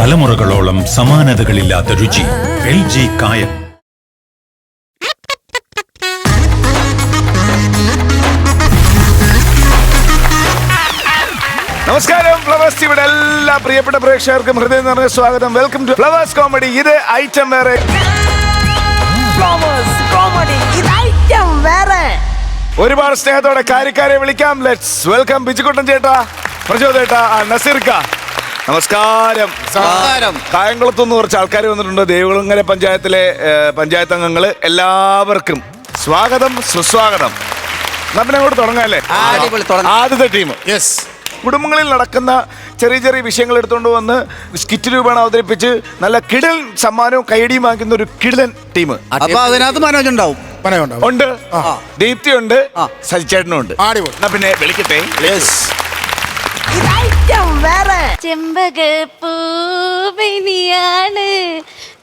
തലമുറകളോളം സമാനതകളില്ലാത്ത രുചി. LG കായം. നമസ്കാരം. ഫ്ലവേഴ്സ് ടിവിയുടെ എല്ലാ പ്രിയപ്പെട്ട പ്രേക്ഷകർക്കും ഹൃദയം നിറഞ്ഞ സ്വാഗതം. Welcome to Flowers comedy. ഇത് ഐറ്റം വേറെ. ഒരുപാട് സ്നേഹത്തോടെ കാര്യക്കാരെ വിളിക്കാം. ലെറ്റ്സ് വെൽക്കം ബിജുക്കുട്ടൻ ചേട്ടാ, പ്രചോദ് ചേട്ടാ, നസീർക്ക. നമസ്കാരം. കായംകുളത്തുനിന്ന് കുറച്ച് ആൾക്കാർ വന്നിട്ടുണ്ട്. ദേവികുളങ്ങര പഞ്ചായത്തിലെ പഞ്ചായത്ത് അംഗങ്ങള്. എല്ലാവർക്കും സ്വാഗതം, സുസ്വാഗതം. എന്നാ പിന്നെ അങ്ങോട്ട് തുടങ്ങാല്ലേ? ആദ്യത്തെ ടീം. കുടുംബങ്ങളിൽ നടക്കുന്ന ചെറിയ ചെറിയ വിഷയങ്ങൾ എടുത്തുകൊണ്ട് വന്ന് സ്കിറ്റ് രൂപേണ അവതരിപ്പിച്ച് നല്ല കിടൽ സമ്മാനവും കൈയടിയും വാങ്ങിക്കുന്ന ഒരു കിടലൻ ടീം. അപ്പൊ അതിനകത്ത് മനോജ് ഉണ്ടാവും. ഉണ്ട്, ദീപ്തി ഉണ്ട്, സജിച്ചേട്ടനും ഉണ്ട്. എന്നാ പിന്നെ വിളിക്കട്ടെ. ചെമ്പകപ്പൂവിനിയാണ്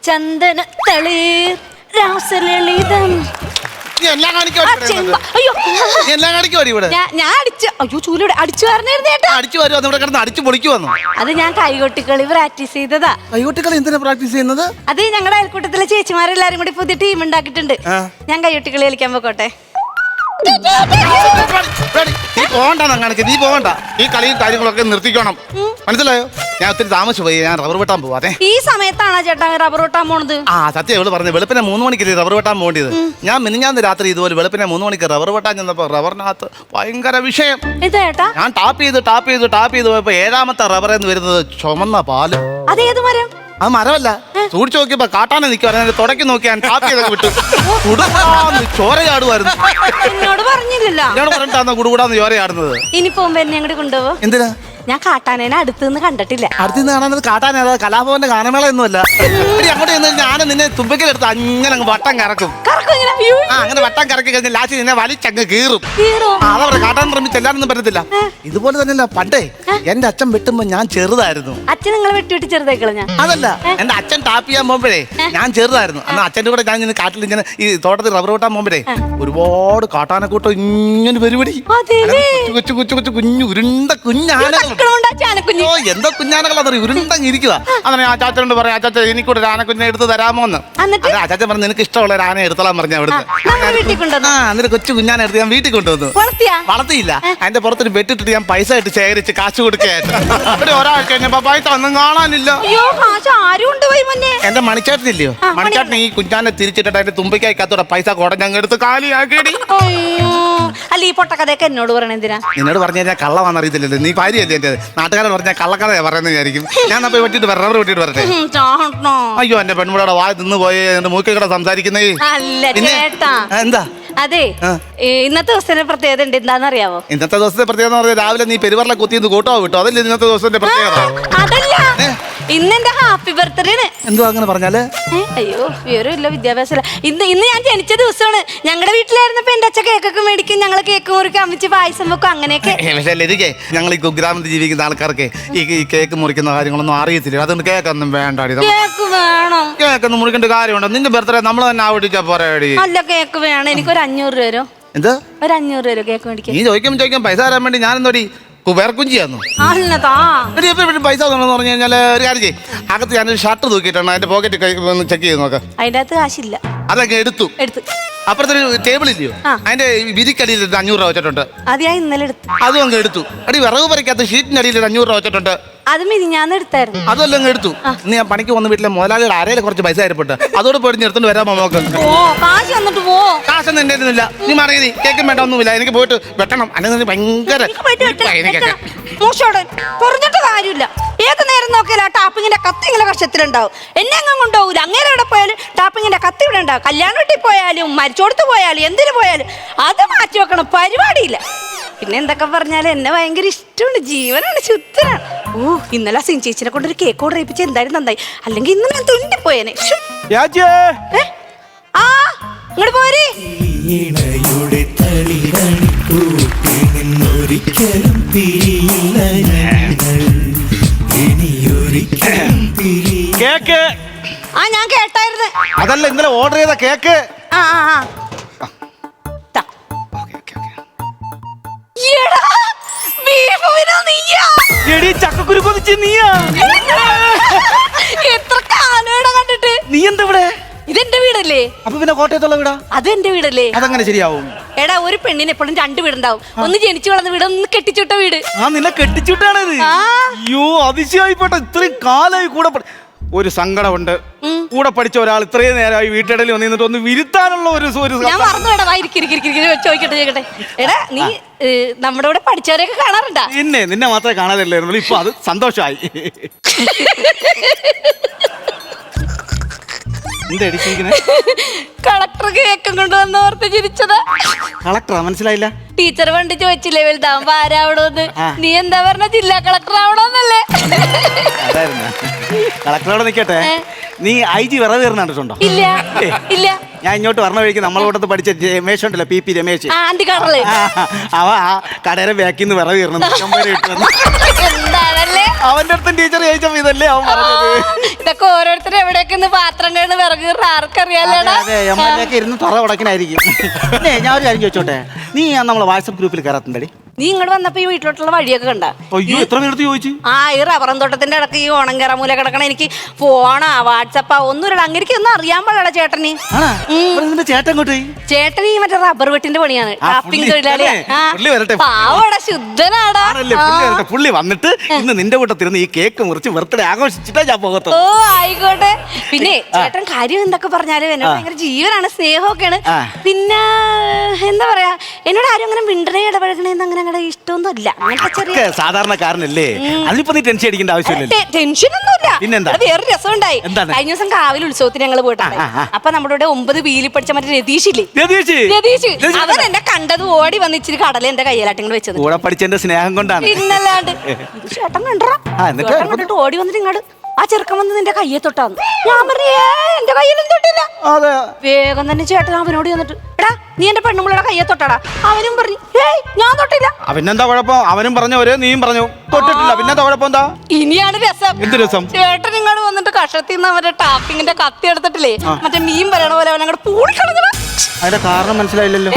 ചന്ദന തളിർ രാസലളിതം. ഞാൻ അടിച്ചു വരും. ഇവിടെ കിടന്ന് അടിച്ചു പൊളിക്കുവന്നു. അത് ഞാൻ കൈകൊട്ടിക്കളി പ്രാക്ടീസ് ചെയ്തതാ. കൈകൊട്ടിക്കളി എന്തിനാ പ്രാക്ടീസ് ചെയ്യുന്നത്? അത് ഞങ്ങളുടെ അയൽക്കൂട്ടത്തിലെ ചേച്ചിമാരെല്ലാരും കൂടി പുതിയ ടീം ഉണ്ടാക്കിയിട്ടുണ്ട്. ഞാൻ കൈകൊട്ടിക്കളി കളിക്കാൻ പോക്കോട്ടെ? നീ പോകണ്ട, നീ പോകണ്ട. ഈ കളിയും കാര്യങ്ങളൊക്കെ നിർത്തിക്കണം, മനസ്സിലായോ? ഞാൻ ഒത്തിരി താമസിച്ചു പോയി. ഞാൻ റബ്ബർ വെട്ടാൻ പോവാതെ. ഈ സമയത്താണോ ചേട്ടാ റബ്ബർ വെട്ടാൻ പോണത്? സത്യം ഇവള് പറഞ്ഞു. വെളുപ്പിനെ 3 മണിക്ക് റബ്ബർ വെട്ടാൻ പോകേണ്ടത്. ഞാൻ മിനിഞ്ഞാന്ന് രാത്രി ഇതുപോലെ വെളുപ്പിനെ 3 മണിക്ക് റബ്ബർ വെട്ടാൻ ചെന്നപ്പോ റബ്ബറിനകത്ത് ഭയങ്കര വിഷയം. ഞാൻ ടാപ്പ് ചെയ്ത് പോയപ്പോ 7ാമത്തെ റബ്ബറേന്ന് വരുന്നത് ചുമന്ന പാല്. അതേത് മരം? അത് മരമല്ല. സൂക്ഷിച്ചു നോക്കിയപ്പോ കാട്ടാനെ നിൽക്കുവായിരുന്നു. തുടക്കി നോക്കി ഞാൻ ടാപ്പ് ചെയ്തൊക്കെ വിട്ടു. ചോര ചാടുമായിരുന്നു. എന്നോട് പറഞ്ഞില്ലല്ലോ. എന്നോട് പറഞ്ഞിട്ടാണ് കുടുകൂടാന്ന് ചോര ചാടുന്നത്. ഇനി പോകുമ്പോ എന്നെ അങ്ങോട്ട് കൊണ്ടുപോവോ? എന്തിനാ? ഞാൻ കാട്ടാനേനെ അടുത്തുനിന്ന് കണ്ടിട്ടില്ല. അടുത്തുനിന്ന് കാണാൻ കാട്ടാന കലാഭവന്റെ ഗാനമേള ഒന്നുമല്ല. അങ്ങോട്ട് ചെന്ന് ഞാൻ നിന്നെ തുമ്പക്കലെടുത്ത് അങ്ങനെ അങ്ങ് വട്ടം കറക്കും. അങ്ങനെ വട്ടം കറക്കി കഴിഞ്ഞാൽ ലാസ്റ്റ് നിന്നെ വലിച്ചങ്ങ് കീറും. അതവിടെ കാട്ടാൻ ശ്രമിച്ച് എല്ലാരൊന്നും പറ്റത്തില്ല. ഇതുപോലെ തന്നെയല്ല പണ്ടേ എന്റെ അച്ഛൻ വെട്ടുമ്പോ ഞാൻ ചെറുതായിരുന്നു. അച്ഛൻ നിങ്ങൾ വെട്ടി ചെറുതായിക്കള? ഞാൻ അതല്ല, എന്റെ അച്ഛൻ ടാപ്പ് ചെയ്യാൻ പോകുമ്പോഴേ ഞാൻ ചെറുതായിരുന്നു. അന്ന് അച്ഛൻ്റെ കൂടെ ഞാൻ ഇങ്ങനെ കാട്ടിൽ ഇങ്ങനെ ഈ തോട്ടത്തിൽ റബ്ബർ വെട്ടാൻ പോകുമ്പോഴേ ഒരുപാട് കാട്ടാനക്കൂട്ടം ഇങ്ങനെ പരിപാടി. കൊച്ചു കൊച്ചു കൊച്ചു കുഞ്ഞു ഉരുണ്ട കുഞ്ഞാനകൾ. എന്തോ കുഞ്ഞാനകളാ ഉരുണ്ടങ്ങിരിക്കുക. അങ്ങനെ ആ ചാച്ചനോട് പറയാം, അച്ചാച്ച എനിക്കൂടെ ഒരു ആനക്കുഞ്ഞിനെ എടുത്ത് തരാമോന്ന്. അച്ചാച്ചൻ പറഞ്ഞു നിനക്ക് ഇഷ്ടമുള്ള ഒരു ആനയെ എടുത്തോളാൻ പറഞ്ഞു. അവിടുന്ന് എന്നിട്ട് കൊച്ചു കുഞ്ഞാനെ എടുത്ത് ഞാൻ വീട്ടിൽ കൊണ്ടുവന്നു. വളർത്തിയില്ല. അതിന്റെ പുറത്തൊരു വെട്ടിട്ടിട്ട് ഞാൻ പൈസ ഇട്ട് ശേഖരിച്ച് കാശ് കൊടുക്കുകയായിരുന്നു. ഒരു ഒരാഴ്ച കഴിഞ്ഞപ്പോ പൈസ ഒന്നും കാണാനില്ല. എന്റെ മണിച്ചേട്ടനില്ലയോ, മണിച്ചേട്ടൻ ഈ കുഞ്ഞാനെ തിരിച്ചിട്ടിട്ട് അതിന്റെ തുമ്പിക്കകത്തോടെ പൈസ കുടഞ്ഞങ്ങ് എടുത്ത് കാലിയാക്കി. അല്ല ഈ പൊട്ടക്കഥയൊക്കെ എന്നോട് പറയണ എന്തിനാ? എന്നോട് പറഞ്ഞു കഴിഞ്ഞാൽ കള്ളമാണെന്ന് അറിയത്തില്ലല്ലോ. നീ ഭാര്യയല്ലേ എന്റെ? നാട്ടുകാരൻ പറഞ്ഞാൽ കള്ളക്കഥയാ പറയുന്നത് വിചാരിക്കും. ഞാൻ പോയി വെട്ടിട്ട് റബ്ബർ വെട്ടിട്ട് വരട്ടെ. അയ്യോ എന്റെ പെൺമുടയുടെ വായ നിന്ന് പോയി എന്റെ മൂക്കിൽ കൂടെ സംസാരിക്കുന്നേ. എന്താ? അതെ, ഇന്നത്തെ ദിവസത്തിന്റെ പ്രത്യേകത ഉണ്ട്. എന്താണെന്നറിയാവോ? ഇന്നത്തെ ദിവസത്തെ പ്രത്യേകത എന്ന് പറഞ്ഞാൽ രാവിലെ നീ പെരുവറിലെ കുത്തിന്ന് കൂട്ടോ വിട്ടോ. അതല്ലേ ഇന്നത്തെ ദിവസത്തിന്റെ പ്രത്യേകത? അതല്ല, ഇന്നെന്റെ ഹാപ്പി ബർത്ത്ഡേ ആണ്. എന്തോ അങ്ങനെ പറഞ്ഞാല്? അയ്യോ വിവരമില്ല, വിദ്യാഭ്യാസമില്ല. ഇന്ന് ഞാൻ ജനിച്ച ദിവസമാണ്. ഞങ്ങളുടെ വീട്ടിലായിരുന്നപ്പോ എന്റെ അച്ഛൻ കേക്കൊക്കെ മേടിക്കും, ഞങ്ങള് കേക്ക് മുറിക്കും, അമ്മച്ച് പായസം വെക്കും, അങ്ങനെയൊക്കെ. പക്ഷേ ലതികേ, ഞങ്ങൾ ഈ കുഗ്രാമത്തിൽ ജീവിക്കുന്ന ആൾക്കാർക്ക് ഈ കേക്ക് മുറിക്കുന്ന കാര്യങ്ങളൊന്നും അറിയത്തില്ല. അതുകൊണ്ട് കേക്കൊന്നും വേണ്ട. കേക്ക് വേണം? കേക്കൊന്നും മുറിക്കേണ്ട കാര്യമുണ്ടോ? നിന്റെ ബർത്ത്ഡേ നമ്മൾ തന്നെ ആവടിച്ചാ പോരാടി. അല്ല, കേക്ക് വേണം. എനിക്കൊരു 500 രൂപ. എന്താ? ഒരു 500 രൂപ കേക്ക് മേടിക്കും. നീ ചോദിക്കാൻ പൈസ തരാൻ വേണ്ടി ഞാൻ എന്തോടി കുബേർക്കുഞ്ചിയാന്നു? പൈസ പറഞ്ഞു കഴിഞ്ഞാൽ ഒരു കാര്യം ചെയ്യും. അകത്ത് ഞാനൊരു ഷർട്ട് തൂക്കിയിട്ടാണ് അതിന്റെ പോക്കറ്റ് ചെക്ക് ചെയ്ത് നോക്കാം. അതിന്റെ അകത്ത് കാശില്ല. അതൊക്കെ എടുത്തു. അപ്പുറത്തൊരു ടേബിൾ ഇല്ലയോ, അതിന്റെ വിരിക്കടിയിൽ 500 രൂപ വെച്ചിട്ടുണ്ട്. അത് ഞാൻ ഇന്നലെ എടുത്തു. അതും അങ്ങ് എടുത്തു. അടി വിറക് പറിക്കാത്ത ഷീറ്റിന്റെ അടിയിൽ 500 രൂപ വെച്ചിട്ടുണ്ട്. അത് മിനിഞ്ഞാന്ന് എടുത്തായിരുന്നു. അതെല്ലാം അങ്ങ് എടുത്തു. ഇന്ന് ഞാൻ പണിക്ക് വന്ന വീട്ടിലെ മുതലാളിയുടെ അരയിൽ കുറച്ച് പൈസ ആയിരിപ്പുണ്ട്. അതോട് പോയിട്ട് എടുത്തോണ്ട് വരാമോ നോക്കാം. കാശൊന്നും എന്റെ ഇരുന്നില്ല. നീ മാറി, കേൾക്കും വേണ്ട, ഒന്നുമില്ല. എനിക്ക് പോയിട്ട് വെട്ടണം. അല്ലെങ്കിൽ ഭയങ്കര പറഞ്ഞിട്ട് കാര്യമില്ല. ഏത് നേരം നോക്കിയാലും ആ ടാപ്പിങ്ങിന്റെ കത്തി ഇങ്ങനെ കഷത്തിലുണ്ടാവും. എന്നെ അങ്ങ് കൊണ്ടുപോകൂല. അങ്ങനെ എവിടെ പോയാലും ടാപ്പിങ്ങിന്റെ കത്തി ഇവിടെ ഉണ്ടാവും. കല്യാണ വീട്ടിൽ പോയാലും മരിച്ചോടത്ത് പോയാലും എന്തിനു പോയാലും അത് മാറ്റി വെക്കണം, പരിപാടിയില്ല. പിന്നെ എന്തൊക്കെ പറഞ്ഞാലും എന്നെ ഭയങ്കര ഇഷ്ടമാണ്, ജീവനാണ്, ശുദ്ധനാണ്. ഇന്നലെ സിൻ ചേച്ചിനെ കൊണ്ടൊരു കേക്ക് ഓർഡർ ചെയ്യിപ്പിച്ച് എന്തായാലും നന്നായി. അല്ലെങ്കിൽ ഇന്ന് ഞാൻ തുണ്ടിപ്പോയേനെ. ഇങ്ങോട്ട് പോരെ. കേക്ക് ഞാൻ കേട്ടായിരുന്നു. അതല്ല ഇന്നലെ ഓർഡർ ചെയ്ത കേക്ക്. ചക്കക്കുരു കൊതിച്ച് നീയാ? വീടല്ലേ? അപ്പൊ പിന്നെ കോട്ടയത്തുള്ള വീടാ? അത് എന്റെ വീടല്ലേ? അതങ്ങനെ ശരിയാവും? എടാ, ഒരു പെണ്ണിന് എപ്പോഴും 2 വീടുണ്ടാവും. ഒന്ന് ജനിച്ചു വളർന്ന വീട്, ഒന്ന് കെട്ടിച്ചുവിട്ട വീട്. ആ, നിന്നെ കെട്ടിച്ചുട്ടാണത്? ആ. അയ്യോ, അതിശയായിപ്പോട്ടെ. ഇത്രയും കാലായി കൂടെ ഒരു സങ്കടമുണ്ട്. കൂടെ പഠിച്ച ഒരാൾ ഇത്രയും നേരമായി വീട്ടിടയിൽ വന്നിട്ട് ഒന്ന് വിരുത്താനുള്ള ഒരു ഞാൻ മറന്നു. എടാ, ചോദിക്കട്ടെ. എടാ, നീ നമ്മുടെ ഇവിടെ പഠിച്ചവരെയൊക്കെ കാണാറുണ്ടാ? നിന്നെ മാത്രമേ കാണാതില്ലായിരുന്നുള്ളൂ. ഇപ്പൊ അത് സന്തോഷമായി. എന്താ അടിച്ചിരിക്കുന്നത്? കളക്ടർ കേക്കും കൊണ്ടുവന്ന് ഓർത്ത് ചിരിച്ചതാ. കളക്ടറാ? മനസ്സിലായില്ല. ടീച്ചർ പണ്ട് ചോദിച്ചില്ലേ വലുതാവുമ്പോ ആരാവണോന്ന്? നീ എന്താ പറഞ്ഞ? ജില്ലാ കളക്ടർ ആവണോന്നല്ലേ? അതായിരുന്നു. കളക്ടറോടെ നിക്കട്ടെ. നീ IG വിറവ് കയറുന്ന കണ്ടിട്ടുണ്ടോ? ഇല്ല ഇല്ല. ഞാൻ ഇങ്ങോട്ട് പറഞ്ഞ വഴിക്ക് നമ്മളോടത്ത് പഠിച്ച രമേശ് ഉണ്ടല്ലോ, PP രമേശ്. ആന്റിക്കാടല്ലേ? അവ ആ കടയുടെ ബാക്കിൽ നിന്ന് വിറവ് കയറണം. എന്താണല്ലേ? അവന്റെ അടുത്തും ടീച്ചർ ചോദിച്ചപ്പോ ഇതല്ലേ അവൻ പറഞ്ഞത്. ഇതൊക്കെ ഓരോരുത്തരും എവിടേക്ക് പാത്രം കഴിയുന്ന വിറക് ആർക്കറിയാലോടാ. അതെ, എമ്മലൊക്കെ ഇരുന്ന് തറ ഉടക്കനായിരിക്കും. ഞാൻ ഒരു കാര്യം ചോദിച്ചോട്ടെ, നീ നമ്മളെ വാട്സപ്പ് ഗ്രൂപ്പിൽ കയറാത്തുണ്ടടി? നീ ഇങ്ങോട്ട് വന്നപ്പോ ഈ വീട്ടിലോട്ടുള്ള വഴിയൊക്കെ കണ്ട? അയ്യോ, എത്ര പേരടുത്ത് ചോദിച്ചു? ഈ റബ്ബറും തോട്ടത്തിന്റെ ഇടക്ക് ഈ ഓണം കയറാമൂല കിടക്കണ എനിക്ക് ഫോണാ വാട്സപ്പാ ഒന്നും അങ്ങനെ ഒന്നും അറിയാൻ പാടില്ല ചേട്ടന്. ചേട്ടൻ ഇങ്ങോട്ട്? ചേട്ടൻ ഈ മറ്റേ റബ്ബർ വെട്ടിന്റെ പണിയാണ്, ടാപ്പിംഗ് തൊഴിലാളിയാ. വരട്ടെ, പാവടാ, ശുദ്ധനാടാ. പുള്ളി വന്നിട്ട് ഇന്ന് നിന്റെ കൂട്ടത്തിരുന്ന് ഈ കേക്ക് മുറിച്ച് ബർത്ത്ഡേ ആഘോഷിച്ചിട്ടാ ഞാൻ പോകത്തു. ഓ ആയിക്കോട്ടെ. പിന്നെ ചേട്ടൻ കാര്യം എന്തൊക്കെ പറഞ്ഞാലും എന്നോട് ഭയങ്കര ജീവനാണ്, സ്നേഹമൊക്കെയാണ്. പിന്നെ എന്താ പറയാ, എന്നോട് ആരും അങ്ങനെ മിണ്ടണേ ഇടപഴകണേന്ന് അങ്ങനെ ഇഷ്ടമൊന്നും ഇല്ല. അങ്ങനത്തെ സാധാരണക്കാരനല്ലേ, അതിനിപ്പോ നീ ടെൻഷൻ അടിക്കേണ്ട ആവശ്യമില്ല. ടെൻഷൻ ഒന്നുമില്ല. പിന്നെന്താ? വേറെ രസം ഉണ്ടായി. കഴിഞ്ഞ ദിവസം കാവിൽ ഉത്സവത്തിന് ഞങ്ങൾ പോയിട്ടുണ്ട്. അപ്പൊ നമ്മുടെ ഇവിടെ 9 വീലിൽ പഠിച്ച മറ്റേ രതീഷില്ലേ, അവൻ എന്നെ കണ്ടത് ഓടി വന്ന് ഇച്ചിരി കടല എന്റെ കയ്യിലാട്ടിങ്ങൾ വെച്ചത്. കൂടെ പഠിച്ചെന്റെ സ്നേഹം കൊണ്ടാണ്. പിന്നല്ലാണ്ട്. ചേട്ടൻ കണ്ടോ? കണ്ടിട്ട് ഓടി വന്നിട്ട് ഇങ്ങോട്ട് ആ ചെറുക്കൻ വന്ന് നിന്റെ കയ്യെ തൊട്ടാന്ന്. ഞാൻ പറഞ്ഞേ എന്റെ കയ്യിലും തൊട്ടില്ല. വേഗം തന്നെ ചേട്ടൻ അവനോട് വന്നിട്ട്, എടാ നീ എന്റെ പെണ്ണുമ്പളുടെ കയ്യെ തൊട്ടാടാ. അവനും പറഞ്ഞു ഞാൻ തൊട്ടില്ല. പിന്നെന്താ കുഴപ്പം? അവനും പറഞ്ഞു ഒരേ നീയും പറഞ്ഞു തൊട്ടിട്ടില്ല. പിന്നെന്താ കുഴപ്പം? എന്താ ഇനിയാണ് രസം. എന്ത് രസം? ചേട്ടൻ ഇങ്ങോട്ട് വന്നിട്ട് കഷത്തിൽ നിന്ന് അവരുടെ ടാപ്പിങ്ങിന്റെ കത്തി എടുത്തിട്ടില്ലേ, മറ്റേ മീൻ പറയണ പോലെ അവൻ അങ്ങോട്ട് പൂളിക്കളഞ്ഞ. അതിന്റെ കാരണം മനസ്സിലായില്ലല്ലോ.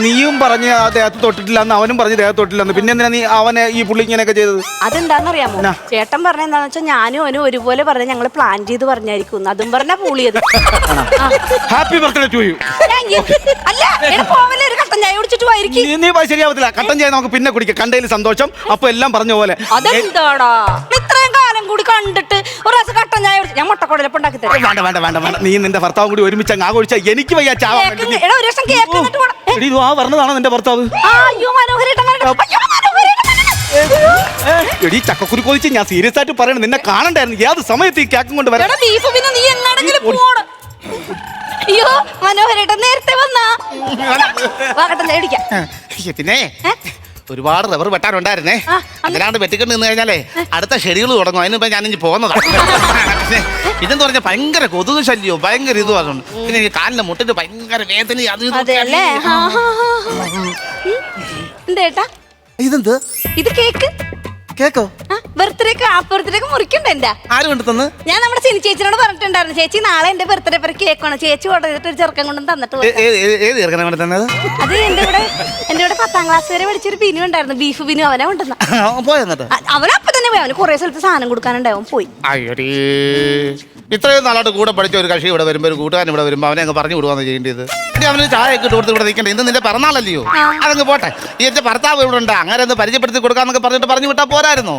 നീയും പറഞ്ഞ് ദേഹത്ത് തൊട്ടിട്ടില്ല, അവനും പറഞ്ഞ് ദേഹത്ത് തൊട്ടില്ലെന്ന്. പിന്നെ എന്തിനാ നീ അവനെ ഈ പുള്ളി ഇങ്ങനെയൊക്കെ ചെയ്തത്? അതെന്താണെന്നറിയാമോ? ചേട്ടൻ പറഞ്ഞ എന്താണെന്ന് വെച്ചാൽ ഞാനും അവനും ഒരുപോലെ പറഞ്ഞ ഞങ്ങൾ പ്ലാൻ ചെയ്ത് പറഞ്ഞായിരിക്കും. അതും പറഞ്ഞാ പൂളിയത്. Happy birthday to you. അല്ല പോവല്ലേ, ഒരു കട്ടൻ ചായ കുടിച്ചിട്ട് പോയിരിക്കും. നീ ശരിയാവത്തില്ല. കട്ടൻ ചായ നമുക്ക് പിന്നെ കുടിക്കാം. കണ്ടതിൽ സന്തോഷം. അപ്പൊ എല്ലാം പറഞ്ഞ പോലെ. അതെന്താടാ ഇത്രയും കാലം കൂടി കണ്ടിട്ട് ഒരു ദിവസം കട്ടൻ ചായ കുടിച്ചു. ഞാൻ മുട്ടക്കോടലപ്പം ഉണ്ടാക്കി തരാം. വേണ്ട വേണ്ട വേണ്ട വേണ്ട. നീ നിന്റെ ഭർത്താവും കൂടി ഒരുമിച്ച് അങ്ങ് ആഘോഷിച്ചാ എനിക്ക് വയ്യ. ആ പറഞ്ഞതാണോ നിന്റെ ഭർത്താവ്? എടി ചക്കക്കുരു കൊതിച്ച് ഞാൻ സീരിയസ് ആയിട്ട് പറയണം. നിന്നെ കാണണ്ടായിരുന്നു. ഏത് സമയത്ത് ഈ കേക്കും കൊണ്ട് വരാം? അയ്യോ മനോഹരേട്ടൻ നേരത്തെ വന്നാ. പിന്നെ ഒരുപാട് റബ്ബർ വെട്ടാനുണ്ടായിരുന്നേ. അതിനാണ്ട് വെട്ടിക്കൊണ്ട് നിന്ന് കഴിഞ്ഞാലേ അടുത്ത ഷെഡ്യൂൾ തുടങ്ങും. അതിനിപ്പോ ഞാനിഞ്ഞ് പോകുന്നതാണ്. ഇതെന്ന് പറഞ്ഞാൽ ഭയങ്കര കൊതുക് ശല്യവും ഭയങ്കര ഇതും അതുകൊണ്ട്. പിന്നെ എനിക്ക് കാലിന്റെ മുട്ടിന് ഭയങ്കര വേദന. എന്തേട്ടാ ഇതെന്ത്? ഇത് കേക്ക്. കേക്കോ? ബർത്ത്ഡേക്ക് മുറിക്കണ്ട. എന്റെ ആര് കൊണ്ട് തന്ന്? ഞാൻ നമ്മുടെ സിനി ചേച്ചിനോട് പറഞ്ഞിട്ടുണ്ടായിരുന്നു, ചേച്ചി നാളെ എന്റെ ബർത്ത്ഡേ പേര് കേക്കാണ്. ചേച്ചി ഓർഡർ ചെയ്തിട്ട് ഒരു ചെറുക്കൻ കൊണ്ടും തന്നിട്ട് പോയി. ഏത് ചെറുക്കനെ കൊണ്ട് തന്നത്? അത് എന്റെ ഇവിടെ 10ാം ക്ലാസ് വരെ പഠിച്ചൊരു ബിനു ഉണ്ടായിരുന്നു, ബീഫ് ബിനു. അവനെ കൊണ്ടുവന്ന പോയെന്നിട്ട് അവനപ്പൊ തന്നെ പോയി. അവന് കുറെ സ്ഥലത്ത് സാധനം കൊടുക്കാനുണ്ടാവും. പോയി. അയ്യോടി, ഇത്രയും നാളായിട്ട് കൂടെ പഠിച്ച ഒരു കക്ഷി ഇവിടെ വരുമ്പോ, ഒരു കൂട്ടുകാരൻ ഇവിടെ വരുമ്പോ അവനെ അങ്ങ് പറഞ്ഞു വിടുവാന്ന് ചെയ്യേണ്ടത്. അവന് ചായ ഒക്കെ ഇട്ട് കൊടുത്ത് ഇവിടെ നിൽക്കണ്ടേ? ഇന്ന് നിന്റെ പിറന്നാളല്ലയോ? അതങ്ങ് പോട്ടെ. ഈ എന്റെ ഭർത്താവ് ഇവിടെ ഉണ്ട്, അങ്ങനെ ഒന്ന് പരിചയപ്പെടുത്തി കൊടുക്കാന്നൊക്കെ പറഞ്ഞിട്ട് പറഞ്ഞു വിട്ടാ പോരായിരുന്നോ?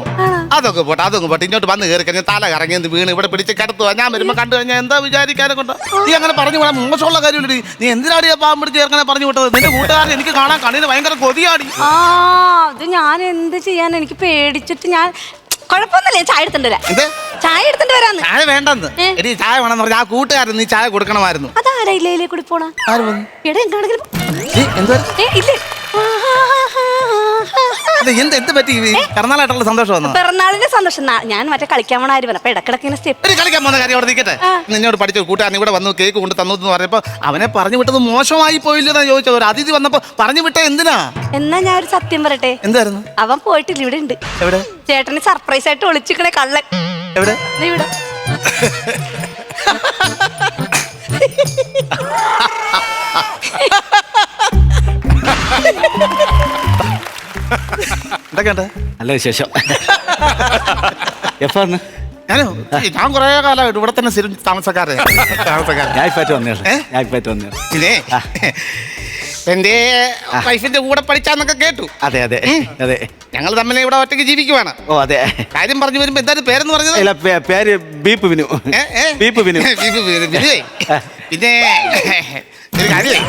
അതൊക്കെ പോട്ടെ. ഇങ്ങോട്ട് വന്ന് കയറി കഴിഞ്ഞാൽ തല കറങ്ങി വീണ് ഇവിടെ പിടിച്ച് കിടത്തുക. ഞാൻ വരുമ്പോ കണ്ടു കഴിഞ്ഞാൽ എന്താ വിചാരിക്കാനെ കൊണ്ട് നീ അങ്ങനെ പറഞ്ഞു വിടാൻ മോശമുള്ള കാര്യമില്ല. നീ എന്തിനാടി പാവം പിടിച്ച് ചേർക്കനെ പറഞ്ഞു വിട്ടത്? നിന്റെ കൂട്ടുകാരൻ എനിക്ക് കാണാൻ കണ്ണിന് ഭയങ്കര കൊതിയാടി. അത് ഞാൻ എന്ത് ചെയ്യാൻ, എനിക്ക് പേടിച്ചിട്ട് ഞാൻ കുഴപ്പമൊന്നുമില്ല. ചായ എടുത്തിട്ടില്ല. ചായ എടുത്തിട്ട് വരാന്ന്. ചായ വേണ്ടെന്ന്. എടി ചായ വേണമെന്ന് പറഞ്ഞാൽ ആ കൂട്ടുകാരൻ നീ ചായ കൊടുക്കണമായിരുന്നു. അതാരാ ഇല്ലേ കൂടി പോണ? എന്ത് പറ്റി? പിറന്നാളായിട്ടുള്ള സന്തോഷം വന്നു. പിറന്നാളിന്റെ സന്തോഷം. ഞാൻ മറ്റേ കളിക്കാൻ പോണ ആര് അപ്പൊ ഇടക്കിടക്ക് സ്റ്റെപ്പ് കളിക്കാൻ പോകുന്ന കാര്യം അവിടെ നിൽക്കട്ടെ. നിന്നോട് പഠിച്ച കൂട്ടുകാരൻ ഇവിടെ വന്നു കേക്ക് കൊണ്ട് തന്നു എന്ന് പറഞ്ഞപ്പോ അവനെ പറഞ്ഞു വിട്ടത് മോശമായി പോയില്ലെന്നാ ചോദിച്ചത്. ഒരു അതിഥി വന്നപ്പോ പറഞ്ഞു വിട്ട എന്തിനാ? എന്നാ ഞാൻ ഒരു സത്യം പറയട്ടെ. എന്തായിരുന്നു? അവൻ പോയിട്ടില്ല, ഇവിടെ ഉണ്ട്. എവിടെ? ചേട്ടന് സർപ്രൈസ് ആയിട്ട് ഒളിച്ചിക്കണേ കള്ളൻ. എവിടെ? ഇവിടെ. എന്തൊക്കെയുണ്ട്? നല്ല വിശേഷം. എപ്പാന്ന്? ഞാൻ കുറെ കാലമായിട്ട് ഇവിടെ തന്നെ സ്ഥിരം താമസക്കാരൻ. ഞാൻ ഇപ്പറ്റ് വന്നേ പിന്നെ എന്റെ വൈഫിന്റെ കൂടെ പഠിച്ചാന്നൊക്കെ കേട്ടു. അതെ അതെ അതെ. ഞങ്ങൾ തമ്മിൽ ഇവിടെ ഒറ്റയ്ക്ക് ജീവിക്കുവാണ്. ഓ അതെ. കാര്യം പറഞ്ഞു വരുമ്പോ എന്താണ് പേരെന്ന് പറഞ്ഞത്? അല്ല, പേര് ബീപ്പ് വിനു. ബീപ്പ് വിനു. ബിനുവേ, പിന്നെ ഒരു കാര്യമേ,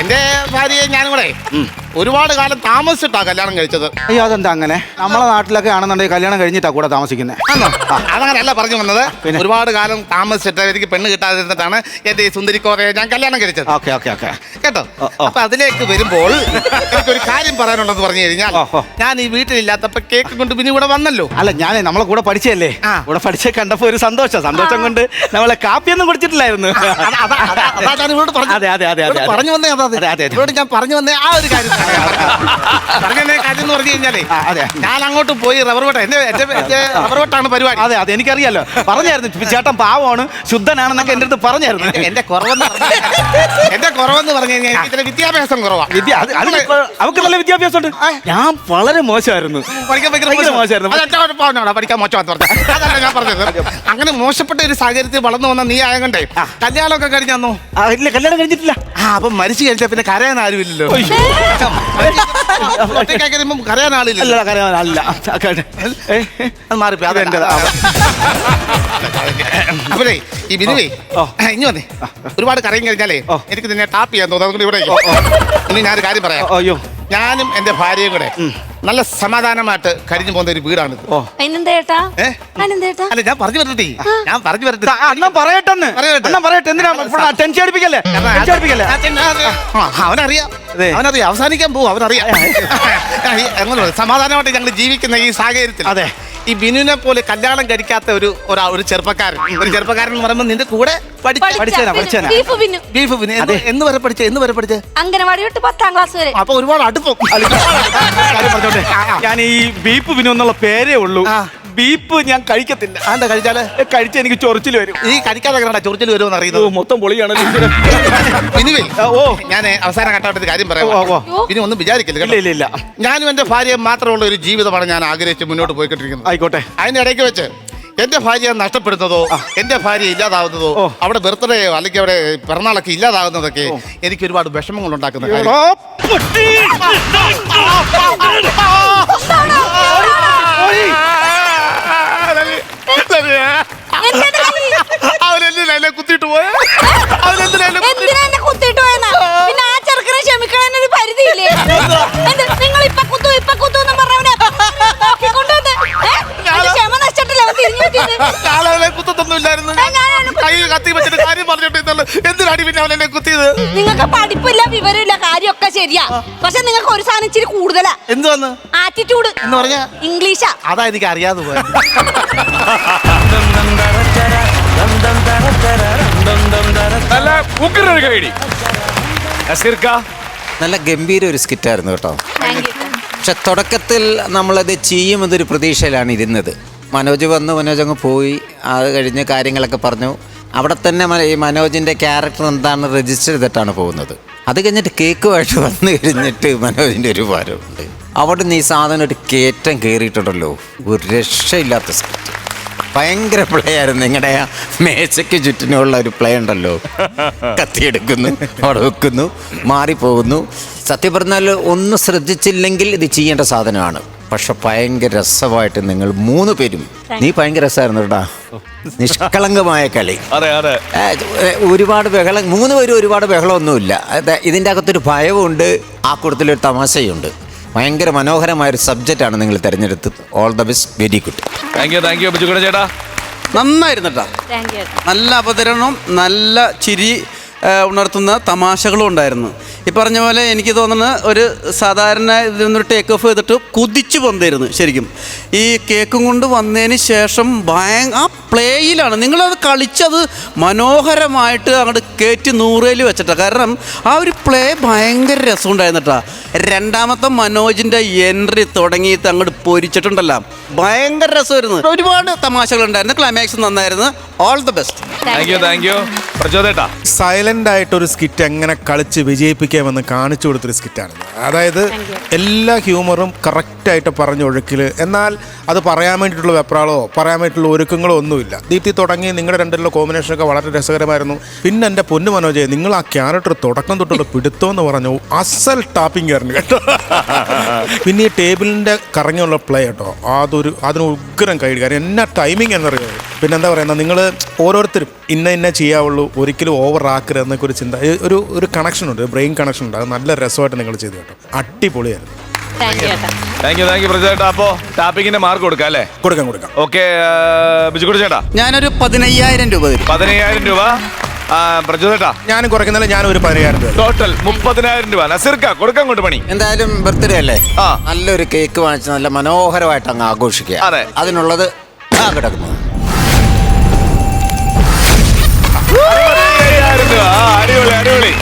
എന്റെ ഭാര്യയെ ഞാനും കൂടെ ഒരുപാട് കാലം താമസിച്ചിട്ടാ കല്യാണം കഴിച്ചത്. അയ്യോ, അതെന്താ അങ്ങനെ? നമ്മളെ നാട്ടിലൊക്കെ ആണെന്നുണ്ടെങ്കിൽ കല്യാണം കഴിഞ്ഞിട്ടാ കൂടെ താമസിക്കുന്നത്. അതങ്ങനെയല്ല പറഞ്ഞു വന്നത്. ഒരുപാട് കാലം താമസിച്ചിട്ട് എനിക്ക് പെണ്ണ് കിട്ടാതിരുന്നിട്ടാണ് എന്റെ ഈ സുന്ദരിക്കോറയെ ഞാൻ കല്യാണം കഴിച്ചത്. Okay okay okay. കേട്ടോ? അപ്പൊ അതിലേക്ക് വരുമ്പോൾ എനിക്കൊരു കാര്യം പറയാനുണ്ടെന്ന് പറഞ്ഞു കഴിഞ്ഞാൽ, ഞാൻ ഈ വീട്ടിലില്ലാത്തപ്പോ കേക്ക് കൊണ്ട് പിന്നെ ഇവിടെ വന്നല്ലോ. അല്ല, ഞാൻ നമ്മളെ കൂടെ പഠിച്ചല്ലേ, കൂടെ പഠിച്ച കണ്ടപ്പോ ഒരു സന്തോഷം കൊണ്ട് നമ്മളെ കാപ്പിയൊന്നും കുടിച്ചിട്ടില്ലായിരുന്നു. പറഞ്ഞു വന്നേ ഇവരോട് ഞാൻ പറഞ്ഞു വന്നേ ആ ഒരു കാര്യം. പറഞ്ഞ കാര്യം എന്ന് പറഞ്ഞു കഴിഞ്ഞാലേ, ഞാൻ അങ്ങോട്ട് പോയി റബ്ബർ വെട്ട, എന്റെ റബ്ബർ വെട്ടാണ് പരിപാടി. അതെ അതെ, എനിക്കറിയാലോ. പറഞ്ഞായിരുന്നു ചേട്ടൻ പാവമാണ്, ശുദ്ധനാണെന്നൊക്കെ എന്റെ അടുത്ത് പറഞ്ഞായിരുന്നു. എന്റെ കുറവെന്ന് പറഞ്ഞു കഴിഞ്ഞാൽ എനിക്ക് ഇത്ര വിദ്യാഭ്യാസം കുറവാ. അവർക്ക് നല്ല വിദ്യാഭ്യാസം ഉണ്ട്. ഞാൻ വളരെ മോശമായിരുന്നു. പഠിക്കാൻ മോശമാണെന്ന് പറഞ്ഞു. അതല്ല ഞാൻ പറഞ്ഞത്. അങ്ങനെ മോശപ്പെട്ട ഒരു സാഹചര്യത്തിൽ വളർന്നു വന്ന നീ ആയകൊണ്ടേ കല്യാണമൊക്കെ കഴിഞ്ഞു. ഇല്ല, കല്യാണം കഴിഞ്ഞിട്ടില്ല. അപ്പൊ മരിച്ചു കഴിഞ്ഞാൽ പിന്നെ കരയാൻ ആരുമില്ലല്ലോ. കരയാൻ ആളില്ല. മാറിപ്പോ അതെന്റേതാ. അപ്പോഴേ ഈ ബിനുവേ ഇനി വന്നേ, ഒരുപാട് കരയും കഴിഞ്ഞാലേ എനിക്ക് നിന്നെ ടാപ്പ് ചെയ്യാൻ തോന്നുന്നു. അതുകൊണ്ട് ഇവിടെ ഇനി ഞാനൊരു കാര്യം പറയാം. അയ്യോ, ഞാനും എന്റെ ഭാര്യയും കൂടെ നല്ല സമാധാനമായിട്ട് കഴിഞ്ഞു പോകുന്ന ഒരു വീടാണ്. അല്ല, ഞാൻ പറഞ്ഞു വരട്ടെ. അവനറിയാം അവസാനിക്കാൻ പോകും. അവനറിയാം എങ്ങനെ സമാധാനമായിട്ട് ഞങ്ങൾ ജീവിക്കുന്ന ഈ സാഹചര്യത്തിൽ. അതെ, ഈ ബിനുവിനെ പോലെ കല്യാണം കഴിക്കാത്ത ഒരു ചെറുപ്പക്കാരൻ എന്ന് പറയുമ്പോൾ നിന്റെ കൂടെ ബീഫ് ബിനു എന്ന് വരെ പഠിച്ചേ? അംഗനവാടി തൊട്ട് 10ാം ക്ലാസ് വരെ. അപ്പൊ ഒരുപാട് അടുപ്പം. ഞാൻ ഈ ബീപ്പ് വിനു എന്നുള്ള പേരേ ഉള്ളൂ. ബീപ്പ് ഞാൻ കഴിക്കത്തില്ല. എന്താ കഴിച്ച എനിക്ക് ചൊറിച്ചിൽ വരും. ഈ കഴിക്കാതെ ചൊറിച്ചിൽ വരുമെന്ന് അറിയുന്നത് മൊത്തം പൊളിയാണ്. ഞാൻ അവസാന ഘട്ടമായിട്ട് കാര്യം പറയാം. ഇനി ഒന്നും വിചാരിക്കില്ല. ഞാനും എന്റെ ഭാര്യയും മാത്രമുള്ള ഒരു ജീവിതമാണ് ഞാൻ ആഗ്രഹിച്ച് മുന്നോട്ട് പോയിക്കൊണ്ടിരിക്കുന്നത്. ആയിക്കോട്ടെ. അതിന്റെ ഇടയ്ക്ക് വെച്ച് എന്റെ ഭാര്യയെ നഷ്ടപ്പെടുന്നതോ എന്റെ ഭാര്യ ഇല്ലാതാവുന്നതോ അവിടെ ബർത്ത്ഡേയോ അല്ലെങ്കിൽ അവിടെ പിറന്നാളൊക്കെ ഇല്ലാതാകുന്നതൊക്കെ എനിക്ക് ഒരുപാട് വിഷമങ്ങൾ ഉണ്ടാക്കുന്ന കാര്യം. അവനെന്തിനെ കുത്തിയിട്ട് പോയ? പിന്നെ ആ ചെറുക്കനെ ക്ഷമിക്കണതിനൊരു പരിധിയില്ലേ? നിങ്ങൾ ഇപ്പൊ കുത്തു എന്ന് പറഞ്ഞവനെ ക്ഷമ നഷ്ടത്തില്ല. കുത്തൊന്നുമില്ലായിരുന്നു. കൈ കത്തി വെച്ചിട്ട് കാര്യം പറഞ്ഞിട്ട് എന്തിനാടി പിന്നെ അവനെ കുത്തിയത്? നിങ്ങൾക്ക് പഠിപ്പില്ല, വിവരമില്ല, കാര്യമൊക്കെ ശരിയാ. പക്ഷെ നിങ്ങൾക്ക് ഒരു സാധനം ഇച്ചിരി കൂടുതലാ. എന്തുവന്ന്? ആറ്റിറ്റ്യൂഡ് എന്ന് പറഞ്ഞ ഇംഗ്ലീഷാ. അതാ എനിക്ക് അറിയാതെ പോയത്. നല്ല ഗംഭീര ഒരു സ്കിറ്റായിരുന്നു കേട്ടോ. പക്ഷെ തുടക്കത്തിൽ നമ്മളത് ചെയ്യുമെന്നൊരു പ്രതീക്ഷയിലാണ് ഇരുന്നത്. മനോജ് അങ്ങ് പോയി. അത് കഴിഞ്ഞ് കാര്യങ്ങളൊക്കെ പറഞ്ഞു. അവിടെ തന്നെ ഈ മനോജിൻ്റെ ക്യാരക്ടർ എന്താണ് രജിസ്റ്റർ ചെയ്തിട്ടാണ് പോകുന്നത്. അത് കഴിഞ്ഞിട്ട് കേക്കുമായിട്ട് വന്നു കഴിഞ്ഞിട്ട് മനോജിൻ്റെ ഒരു ഭാരമുണ്ട്. അവിടെ നിന്ന് ഈ സാധനം ഒരു കയറ്റം കയറിയിട്ടുണ്ടല്ലോ, ഒരു രക്ഷയില്ലാത്ത സ്കിറ്റ്. ഭയങ്കര പ്ലേ ആയിരുന്നു. നിങ്ങളുടെ മേശയ്ക്ക് ചുറ്റിനുള്ള ഒരു പ്ലേ ഉണ്ടല്ലോ, കത്തിയെടുക്കുന്നു, അവിടെ വെക്കുന്നു, മാറിപ്പോകുന്നു. സത്യം പറഞ്ഞാൽ ഒന്ന് ശ്രദ്ധിച്ചില്ലെങ്കിൽ ഇത് ചെയ്യേണ്ട സാധനമാണ്. പക്ഷെ ഭയങ്കര രസമായിട്ട് നിങ്ങൾ 3 പേരും, നീ ഭയങ്കര രസമായിരുന്നു കേട്ടാ. നിഷ്കളങ്കമായ കളി. ഒരുപാട് ബഹളം, 3 പേരും ഒരുപാട് ബഹളമൊന്നുമില്ല. ഇതിൻ്റെ അകത്തൊരു ഭയവുമുണ്ട്, ആ കൂട്ടത്തിലൊരു തമാശയുണ്ട്. ഭയങ്കര മനോഹരമായൊരു സബ്ജക്റ്റാണ് നിങ്ങൾ തിരഞ്ഞെടുത്തത്. All the best, very good. Thank you Bijukuttan ചേട്ടാ. നന്നായിരുന്നു കേട്ടോ. നല്ല അവതരണം, നല്ല ചിരി ഉണർത്തുന്ന തമാശകളും ഉണ്ടായിരുന്നു. ഈ പറഞ്ഞ പോലെ എനിക്ക് തോന്നുന്നത് ഒരു സാധാരണ ഇതിനൊരു ടേക്ക് ഓഫ് ചെയ്തിട്ട് കുതിച്ചു പൊന്തായിരുന്നു ശരിക്കും. ഈ കേക്കും കൊണ്ട് വന്നതിന് ശേഷം ആ പ്ലേയിലാണ് നിങ്ങളത് കളിച്ചത് മനോഹരമായിട്ട് അങ്ങോട്ട് കയറ്റി 100 വെച്ചിട്ടാണ്. കാരണം ആ ഒരു പ്ലേ ഭയങ്കര രസമുണ്ടായിരുന്നു കേട്ടോ. രണ്ടാമത്തെ മനോജിൻ്റെ എൻട്രി തുടങ്ങിയിട്ട് അങ്ങോട്ട് പൊരിച്ചിട്ടുണ്ടല്ലോ, ഭയങ്കര രസമായിരുന്നു. ഒരുപാട് തമാശകളുണ്ടായിരുന്നു. ക്ലൈമാക്സ് നന്നായിരുന്നു. All the best. Thank you പ്രചോദേട്ടാ സൈലന്റ് ആയിട്ടൊരു സ്കിറ്റ് എങ്ങനെ കളിച്ച് വിജയിപ്പിക്കാമെന്ന് കാണിച്ചു കൊടുത്തൊരു സ്കിറ്റാണ്. അതായത് എല്ലാ ഹ്യൂമറും കറക്റ്റായിട്ട് പറഞ്ഞൊഴുക്കില്, എന്നാൽ അത് പറയാൻ വേണ്ടിയിട്ടുള്ള വെപ്രാളോ പറയാൻ വേണ്ടിയിട്ടുള്ള ഒരുക്കങ്ങളോ ഒന്നുമില്ല. ദീപ്തി തുടങ്ങി നിങ്ങളുടെ രണ്ടിലുള്ള കോമ്പിനേഷനൊക്കെ വളരെ രസകരമായിരുന്നു. പിന്നെ എൻ്റെ പൊന്നു മനോജയെ, നിങ്ങൾ ആ ക്യാരക്ടർ തുടക്കം തൊട്ടുള്ള പിടുത്തമെന്ന് പറഞ്ഞു അസൽ ടാപ്പിംഗ് ആയിരുന്നു കേട്ടോ. പിന്നെ ഈ ടേബിളിൻ്റെ കറങ്ങിയുള്ള പ്ലേ കേട്ടോ, അതിന് ഉഗ്രം കൈ. കാര്യം എന്നാ ടൈമിംഗ് എന്നറിയാം. പിന്നെ എന്താ പറയുന്നത്, നിങ്ങൾ ഓരോരുത്തരും ഇന്ന ചെയ്യാവുള്ളൂ, ഒരിക്കലും ഓവർ ആക്കരുത് എന്നൊക്കെ ഒരു ചിന്ത, ഒരു കണക്ഷൻ ഉണ്ട്, ബ്രെയിൻ കണക്ഷൻ ഉണ്ട്. അത് നല്ല രസമായിട്ട് നിങ്ങൾ ചെയ്തു കേട്ടോ, അടിപൊളിയായിരുന്നു. താങ്ക് യു പ്രചോദേട്ടാ. അപ്പോ ടാപ്പിങ്ങിന്റെ മാർക്ക് കൊടുക്കാം അല്ലേ? കൊടുക്കാം. ഓക്കെ ബിജുക്കുട്ടി ചേട്ടാ, ഞാനൊരു 15,000 രൂപ തരും. 15,000 രൂപ. പ്രചോദേട്ടാ, ഞാനും കുറയ്ക്കുന്നില്ല, ഞാനും ഒരു 15,000 രൂപ. ടോട്ടൽ 30,000 രൂപ. നസീർക്ക കൊടുക്കാൻ കൊണ്ട് പണി. എന്തായാലും ബർത്ത്ഡേ അല്ലേ, ആ. നല്ലൊരു കേക്ക് വാങ്ങിച്ച് നല്ല മനോഹരമായിട്ട് അങ്ങ് ആഘോഷിക്കുക. അതെ. അതിനുള്ളത് കിടക്കുന്നു. 60,000 രൂപ. അടിപൊളി.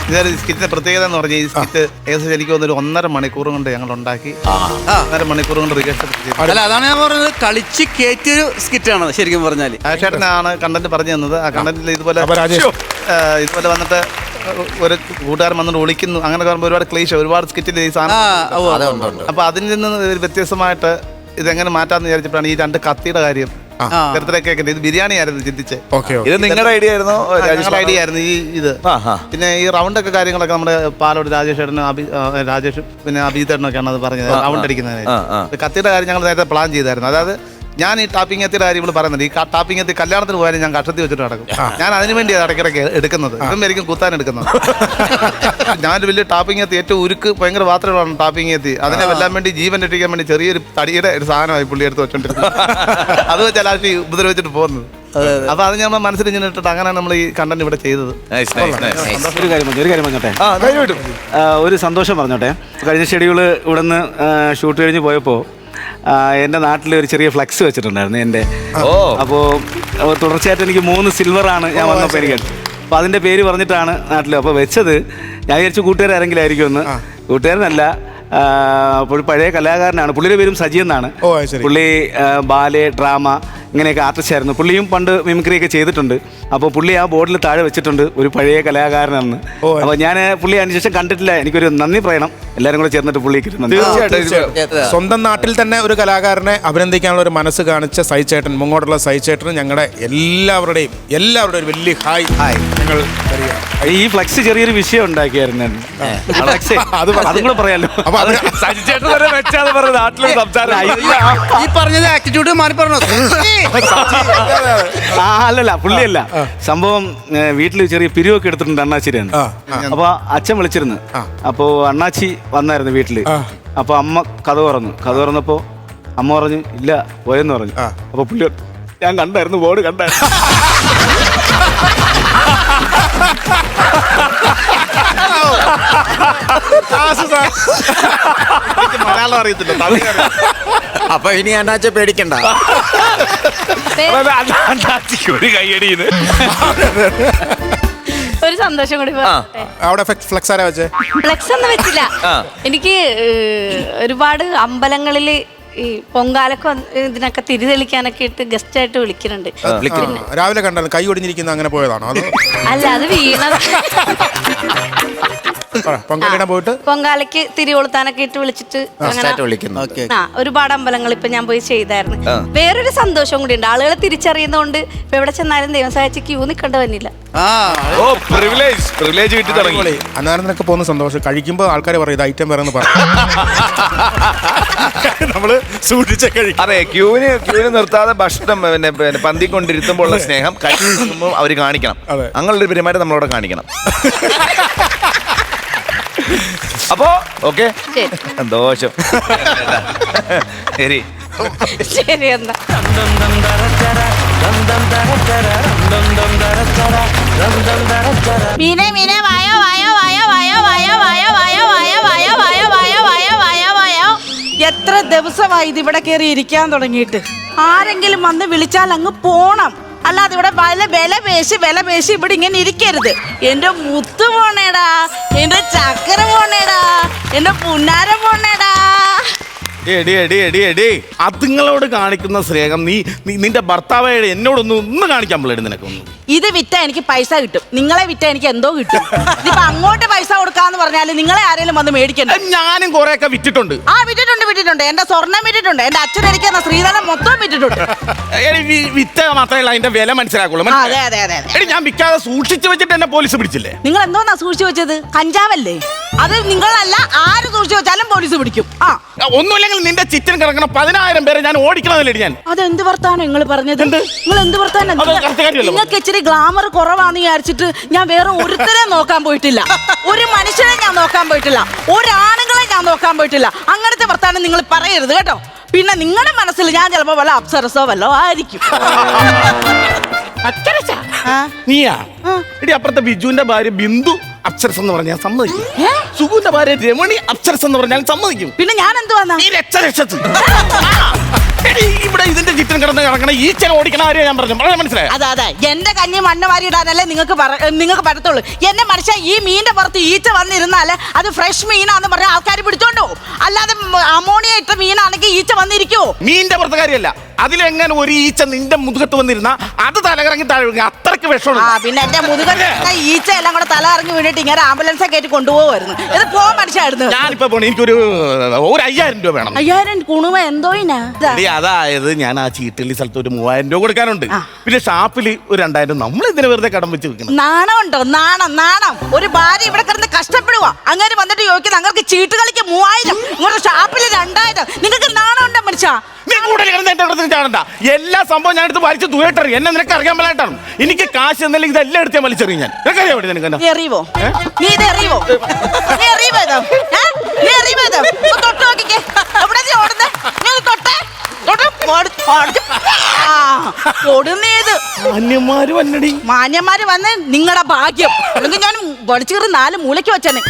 ഇതൊരു സ്കിറ്റിന്റെ പ്രത്യേകത എന്ന് പറഞ്ഞാൽ ഈ സ്കിറ്റ് ഏകദേശം എനിക്ക് തോന്നുന്നു 1.5 മണിക്കൂർ കൊണ്ട് ഞങ്ങൾ ഉണ്ടാക്കി. 1.5 മണിക്കൂർ കൊണ്ട് റിഹേഴ്സൽ ചെയ്തു. അല്ല, അതാണ് ഞാൻ പറഞ്ഞത്, കളിച്ച് കയറ്റിയൊരു സ്കിറ്റാണ് ശരിക്കും പറഞ്ഞാൽ. ചേട്ടനാണ് കണ്ടന്റ് പറഞ്ഞു തന്നത്. ആ കണ്ടന്റിൽ ഇതുപോലെ വന്നിട്ട് ഒരു കൂട്ടുകാരൻ വന്നിട്ട് വിളിക്കുന്നു, അങ്ങനെ പറയുമ്പോൾ ഒരുപാട് ക്ലേശ, ഒരുപാട് സ്കിറ്റിൽ ഈ സാധനം. അപ്പൊ അതിൽ നിന്ന് ഒരു വ്യത്യസ്തമായിട്ട് ഇതെങ്ങനെ മാറ്റാന്ന് വിചാരിച്ചിട്ടാണ് ഈ 2 കത്തിയുടെ കാര്യം ഇത് ബിരിയാണി ആയിരുന്നു ചിന്തിച്ചേ. ഇത് നിങ്ങളുടെ ഐഡിയ ആയിരുന്നു? ഐഡിയ ആയിരുന്നു ഇത്. പിന്നെ ഈ റൗണ്ട് ഒക്കെ കാര്യങ്ങളൊക്കെ നമ്മുടെ പാലോട് രാജേഷും പിന്നെ അഭിജിത്തേട്ടനൊക്കെയാണ് അത് പറഞ്ഞത്, റൗണ്ട് അടിക്കുന്നതിന്. കത്തിയുടെ കാര്യം ഞങ്ങൾ നേരത്തെ പ്ലാൻ ചെയ്തായിരുന്നു. അതായത് ഞാൻ ഈ ടാപ്പിംഗ് എത്തിയുടെ കാര്യം ഇവിടെ പറയുന്നത്, ഈ ടാപ്പിംഗ് എത്തി കല്യാണത്തിന് പോയാലും ഞാൻ കഷത്തി വെച്ചിട്ട് നടക്കും. ഞാൻ അതിനു വേണ്ടി ഇടയ്ക്കിടയ്ക്ക് എടുക്കുന്നത്, ഇതും വരിക്കും കുത്താൻ എടുക്കുന്നത്. ഞാനൊരു വലിയ ടാപ്പിംഗ് എത്തി, ഏറ്റവും ഉരുക്ക് ഭയങ്കര പാത്രമാണ് ടാപ്പിംഗ് എത്തി. അതിനെ വെല്ലാൻ വേണ്ടി ജീവൻ രക്ഷിക്കാൻ വേണ്ടി ചെറിയൊരു തടിയുടെ ഒരു സാധനമായി പുള്ളി എടുത്ത് വെച്ചോണ്ടിരുന്നത്. അത് വെച്ച് ലാസ്റ്റ് ഉപദ്രവിച്ചിട്ട് പോകുന്നത്. അപ്പൊ അത് ഞാൻ മനസ്സിൽ ഇങ്ങനെ ഇട്ടിട്ട് അങ്ങനെയാണ് നമ്മൾ ഈ കണ്ടന്റ് ഇവിടെ ചെയ്തത്. ഒരു കാര്യം പറഞ്ഞോട്ടെ, ഒരു സന്തോഷം പറഞ്ഞോട്ടെ. കഴിഞ്ഞ ഷെഡ്യൂള് ഇവിടെ നിന്ന് ഷൂട്ട് കഴിഞ്ഞ് പോയപ്പോൾ എൻ്റെ നാട്ടിൽ ഒരു ചെറിയ ഫ്ലെക്സ് വെച്ചിട്ടുണ്ടായിരുന്നു എൻ്റെ. അപ്പോൾ തുടർച്ചയായിട്ട് എനിക്ക് 3 സിൽവറാണ് ഞാൻ വന്നപ്പോൾ എനിക്ക്. അപ്പോൾ അതിൻ്റെ പേര് പറഞ്ഞിട്ടാണ് നാട്ടിൽ അപ്പോൾ വെച്ചത്. ഞാൻ വിചാരിച്ചു കൂട്ടുകാരെങ്കിലും ആയിരിക്കുമെന്ന്. കൂട്ടുകാരനല്ല, അപ്പോൾ പഴയ കലാകാരനാണ്. പുള്ളിയുടെ പേരും സജി എന്നാണ്. പുള്ളി ബാലെ, ഡ്രാമ ഇങ്ങനെയൊക്കെ ആർട്ടിസ്റ്റ് ആയിരുന്നു. പുള്ളിയും പണ്ട് മിമിക്രി ഒക്കെ ചെയ്തിട്ടുണ്ട്. അപ്പോൾ പുള്ളി ആ ബോർഡിൽ താഴെ വെച്ചിട്ടുണ്ട് ഒരു പഴയ കലാകാരനെന്ന്. അപ്പോൾ ഞാൻ പുള്ളി അതിനുശേഷം കണ്ടിട്ടില്ല. എനിക്കൊരു നന്ദി പറയണം എല്ലാവരും കൂടെ ചേർന്നിട്ട് പുള്ളിക്ക്. തീർച്ചയായിട്ടും സ്വന്തം നാട്ടിൽ തന്നെ ഒരു കലാകാരനെ അഭിനന്ദിക്കാനുള്ള ഒരു മനസ്സ് കാണിച്ച സൈചേട്ടൻ, മുങ്ങോട്ടുള്ള സൈചേട്ടന് ഞങ്ങളുടെ എല്ലാവരുടെയും ഒരു വലിയ ഹായ്. ഞങ്ങൾ ഈ ഫ്ലെക്സ് ചെറിയൊരു വിഷയം ഉണ്ടാക്കിയായിരുന്നു. അതും കൂടെ പറയാലോ. ഈ പറഞ്ഞത് ആറ്റിറ്റ്യൂഡ് മാറി പറഞ്ഞു. അല്ലല്ല, പുള്ളിയല്ല. സംഭവം വീട്ടിൽ ചെറിയ പിരിവൊക്കെ എടുത്തിട്ടുണ്ട് അണ്ണാച്ചിരാണ്. അപ്പൊ അച്ഛൻ വിളിച്ചിരുന്നു. അപ്പോ അണ്ണാച്ചി വന്നായിരുന്നു വീട്ടില്. അപ്പൊ അമ്മ കഥ തുറന്നപ്പോ അമ്മ പറഞ്ഞു ഇല്ല പോയെന്ന് പറഞ്ഞു. അപ്പൊ പുള്ളി ഞാൻ കണ്ടായിരുന്നു, ബോർഡ് കണ്ടായിരുന്നു. മലയാളം അറിയത്തില്ല, അപ്പൊ ഇനി അണ്ണാച്ച പേടിക്കണ്ട. ഒരു കൈയടിയത് ഒരു സന്തോഷം കൂടി അവിടെ ഫ്ലെക്സ് ആരാ വെച്ചേ? ഫ്ലെക്സ് ഒന്നും വെച്ചില്ല. എനിക്ക് ഒരുപാട് അമ്പലങ്ങളിൽ ഈ പൊങ്കാലൊക്കെ ഇതിനൊക്കെ തിരിതെളിക്കാനൊക്കെ ഇട്ട് ഗസ്റ്റ് ആയിട്ട് വിളിക്കുന്നുണ്ട്. രാവിലെ കണ്ടാലും കൈ ഒടിഞ്ഞിരിക്കുന്ന അങ്ങനെ പോയതാണോ? അല്ല, അത് വീണത്. പോയിട്ട് പൊങ്കാലയ്ക്ക് തിരി കൊളുത്താനൊക്കെ ഇട്ട് വിളിച്ചിട്ട് ഒരുപാട് അമ്പലങ്ങൾ ഇപ്പൊ ഞാൻ പോയി ചെയ്തായിരുന്നു. വേറൊരു സന്തോഷം കൂടി ഉണ്ട്, ആളുകളെ തിരിച്ചറിയുന്നതുകൊണ്ട് ഇപ്പൊ എവിടെ ചെന്നാലും ദൈവം സഹായിച്ച് ക്യൂ നിൽക്കേണ്ട വന്നില്ല. അന്നേരം നിനക്ക് പോകുന്ന സന്തോഷം. കഴിക്കുമ്പോ ആൾക്കാർ പറയും ഇത് ഐറ്റം വേറെ പറഞ്ഞു. നമ്മള് സൂക്ഷിച്ച കഴിക്കും. അതെ, ക്യൂവിന് നിർത്താതെ ഭക്ഷണം പിന്നെ പന്തിക്കൊണ്ടിരുത്തുമ്പോൾ ഉള്ള സ്നേഹം കഴിക്കുമ്പോൾ അവര് കാണിക്കണം. അങ്ങനെയുള്ള പെരുമാറ്റം നമ്മളോട് കാണിക്കണം. അപ്പോ ഓക്കെ, സന്തോഷം. ശരി ശരി എന്നാ. മീനെ മീനെ വായോ വായോ വായോ വായോ വായോ വായോ വായോ വായോ വായോ വായോ വായോ വായോ വായോ വായോ. എത്ര ദിവസമായി ഇതിവിടെ കയറി ഇരിക്കാൻ തുടങ്ങിയിട്ട്. ആരെങ്കിലും വന്ന് വിളിച്ചാൽ അങ്ങ് പോണം, അല്ലാതെ ഇവിടെ വില പേശി ഇവിടെ ഇങ്ങനെ ഇരിക്കരുത്. എന്റെ മുത്ത് പോണേടാ, എന്റെ ചക്കര പോണേടാ, എന്റെ പുന്നാര പോണേടാ. എടി അതുങ്ങളോട് കാണിക്കുന്ന സ്നേഹം നിന്റെ ഭർത്താവായ എന്നോടൊന്നും കാണിക്കാൻ പിള്ളേട് നിനക്കൊന്നും. ഇത് വിറ്റ എനിക്ക് പൈസ കിട്ടും, നിങ്ങളെ വിറ്റ എനിക്ക് എന്തോ കിട്ടും. ഇതിപ്പോ അങ്ങോട്ട് പൈസ കൊടുക്കാന്ന് പറഞ്ഞാല് നിങ്ങളെ ആരെങ്കിലും വന്ന് മേടിക്കണ്ട. ഞാനും കുറെ ഒക്കെ വിറ്റിട്ടുണ്ട്. വിറ്റിട്ടുണ്ട്. എന്റെ സ്വർണ്ണം വിറ്റിട്ടുണ്ട്. എന്റെ അച്ഛൻ എനിക്ക് ശ്രീധരൻ മൊത്തം വിറ്റിട്ടുണ്ട്. വിറ്റ മാത്രമല്ല അതിന്റെ വില മനസ്സിലാക്കുള്ളൂ. അതെ. എടി ഞാൻ വിൽക്കാതെ സൂക്ഷിച്ചു വെച്ചിട്ട് എന്നെ പോലീസ് പിടിച്ചില്ലേ? നിങ്ങൾ എന്തോന്നാ സൂക്ഷിച്ചു വെച്ചത്? കഞ്ചാവല്ലേ? അത് നിങ്ങളല്ല, ആര് സൂക്ഷിച്ചു വെച്ചാലും പോലീസ് പിടിക്കും. ഒന്നുമില്ലെങ്കിൽ നിന്റെ ചിറ്റൻ കിടക്കണ 10,000 പേരെ ഞാൻ ഓടിക്കണതല്ലേ ഞാൻ. അതെന്ത് വർത്താനം നിങ്ങൾ പറഞ്ഞത്? നിങ്ങൾ എന്ത് വർത്താനം? നിങ്ങൾക്ക് ഇച്ചിരി ഗ്ലാമർ കുറവാന്ന് വിചാരിച്ചിട്ട് ഞാൻ വേറെ ഒരുത്തരെ നോക്കാൻ പോയിട്ടില്ല, ഒരു മനുഷ്യനെ ഞാൻ നോക്കാൻ പോയിട്ടില്ല, ഒരാണുങ്ങളെ ഞാൻ നോക്കാൻ പോയിട്ടില്ല. അങ്ങനത്തെ വർത്താനം നിങ്ങൾ പറയരുത് കേട്ടോ. പിന്നെ നിങ്ങളുടെ മനസ്സിൽ ഞാൻ ചിലപ്പോ വല്ല അപ്സരസോ വല്ലോ ആയിരിക്കും. നീയാ? എടി അപ്പുറത്തെ ബിജുവിന്റെ ഭാര്യ ബിന്ദു അപ്സരസ് എന്ന് പറഞ്ഞാൽ സമ്മതിക്കും. സുഖുവിന്റെ ഭാര്യ രമണി അപ്സരസ് എന്ന് പറഞ്ഞാൽ സമ്മതിക്കും. പിന്നെ ഞാൻ എന്തുവാ ഇവിടെ ഇതിന്റെ ചിത്രം കിടക്കണ ഈച്ചനെ ഓടിക്കണ ആരെയാ ഞാൻ പറഞ്ഞു? മനസ്സിലായോ? അതെ എന്റെ കഞ്ഞി മണ്ണ് വാരി ഇടാനല്ലേ നിങ്ങൾക്ക് പറ്റത്തുള്ളൂ. എന്നെ മനുഷ്യ ഈ മീനിന്റെ പുറത്ത് ഈച്ച വന്നിരുന്നാല് അത് ഫ്രഷ് മീനാന്ന് പറഞ്ഞ ആൾക്കാർ പിടിച്ചോണ്ടോ? അല്ലാതെ അമോണിയ ഇട്ട മീനാണെങ്കിൽ ഈച്ച വന്നിരിക്കുവോ? മീനിന്റെ പുറത്തെ കാര്യമല്ല, അതിലെങ്ങനെ ഒരു ഈച്ച നിന്റെ മുതുകത്ത് വന്നിരുന്ന അത് തലകറങ്ങി താഴെ അത്രക്ക് വിഷമാണ്. പിന്നെ എന്റെ മുതുകത്ത് ഈച്ച എല്ലാം കൂടെ തലകറങ്ങി വീണിട്ട് ഇങ്ങനെ ആംബുലൻസെ കയറ്റി കൊണ്ടുപോകുമായിരുന്നു. ഇത് പോകാൻ മനുഷ്യായിരുന്നു. ഞാനിപ്പോ പോണേ, എനിക്കൊരു 5,000 രൂപ വേണം. 5,000 കുണുമ എന്തോയിനാ? അതായത് ഞാൻ ആ ചീട്ടുള്ളി സ്ഥലത്ത് ഒരു 3,000 രൂപ കൊടുക്കാനുണ്ട്. പിന്നെ ഷാപ്പിൽ ഒരു 2,000. നമ്മൾ ഇതിന് വെറുതെ കടം വെച്ച് വെക്കണം. നാണമുണ്ടോ? നാണം. ഒരു ഭാര്യ ഇവിടെ കിടന്ന് കഷ്ടപ്പെടുവാ, അങ്ങനെ വന്നിട്ട് ചോദിക്കുന്നത് നിങ്ങൾക്ക് ചീട്ട് കളിക്ക് 3,000, നിങ്ങളുടെ ഷാപ്പിൽ 2,000. നിങ്ങൾക്ക് നാണമുണ്ടോ മനുഷ്യ? നീ കൂടുതൽ കിടന്ന് എന്റെ അടുത്ത് ചാടണ്ട. എല്ലാ സംഭവം ഞാൻ എടുത്ത് വലിച്ചു ദൂരട്ടറി. എന്നെ നിനക്ക് അറിയാൻ മേലായിട്ടാണ്. എനിക്ക് കാശ് എന്നല്ലെങ്കിൽ ഇതെല്ലാം എടുത്ത് വലിച്ചെറിയും ഞാൻ. എറിയുവോ? നീ ഇത് എറിയുവോ? തൊട്ട് നോക്കിക്കേ. എവിടെ നീ ഓടുന്നേ? നീ തൊട്ടേ മാന്യന്മാര് വന്ന് നിങ്ങളുടെ ഭാഗ്യം. അല്ലെങ്കിൽ ഞാൻ വലിച്ചേറി 4 മൂലയ്ക്ക് വെച്ചേനെ.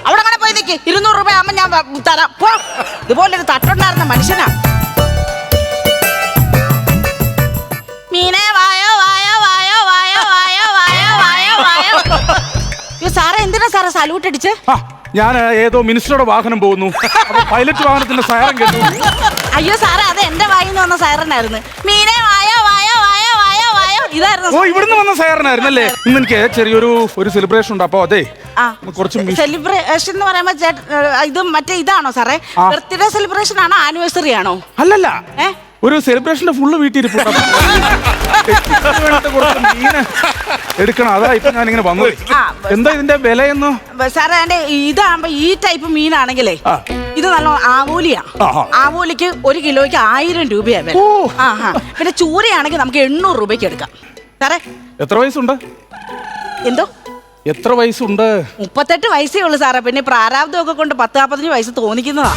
അവിടെ അങ്ങനെ പോയി നിൽക്ക്. 200 രൂപ ആകുമ്പോ ഞാൻ തരാം. ഇതുപോലൊരു തട്ടുണ്ടായിരുന്ന മനുഷ്യനാ. മീനെ വായോ വായോ വായോ വായോ വായോ വായോ വായോ വായോ. സാറേ എന്തിനാ സാറേ സല്യൂട്ട് അടിച്ച്? ഞാൻ ഏതോ മിനിസ്റ്ററുടെ വാഹനം പോകുന്നു, പൈലറ്റ് വാഹനത്തിന്റെ സൈറൻ കേട്ടു. അയ്യോ സാറേ, അത് എന്റെ വായിന്ന് വന്ന സൈറനായിരുന്നു. മീനെ വായോ വായോ വായോ വായോ വായോ ഇതായിരുന്നു. ഓ, ഇവിടുന്ന് വന്ന സൈറനായിരുന്നല്ലേ? ഇന്ന് എനിക്ക് ചെറിയൊരു സെലിബ്രേഷൻ ഉണ്ട്. അപ്പൊ അതെ, കുറച്ച് സെലിബ്രേഷൻ എന്ന് പറയുമ്പോ ഇത് മറ്റേ ഇതാണോ സാറേ? ബർത്ത്ഡേ സെലിബ്രേഷൻ ആണോ ആനിവേഴ്സറി ആണോ? അല്ലല്ല, ഒരു സെലിബ്രേഷന്റെ ഫുള്ള് വീട്ടിരിപ്പുണ്ട്. എടുക്കണം, അതാ ഇപ്പൊ ഞാൻ ഇങ്ങനെ വന്നത്. എന്താ ഇതിന്റെ വിലയെന്നോ? സാറേ എന്റെ ഇതാകുമ്പോ ഈ ടൈപ്പ് മീനാണെങ്കിലേ ഇത് നല്ല ആവോലിയാ. ആവോലിക്ക് 1 കിലോയ്ക്ക് 1000 രൂപയാ വില. പിന്നെ ചൂരയാണെങ്കിൽ നമുക്ക് 800 രൂപയ്ക്ക് എടുക്കാം. സാറേ എത്ര വയസ്സുണ്ട്? എന്തോ എത്ര വയസ്സുണ്ട്? 38 വയസ്സേ ഉള്ളു സാറേ. പിന്നെ പ്രാരാബ്ദമൊക്കെ കൊണ്ട് 10-45 വയസ്സ് തോന്നിക്കുന്നതാ.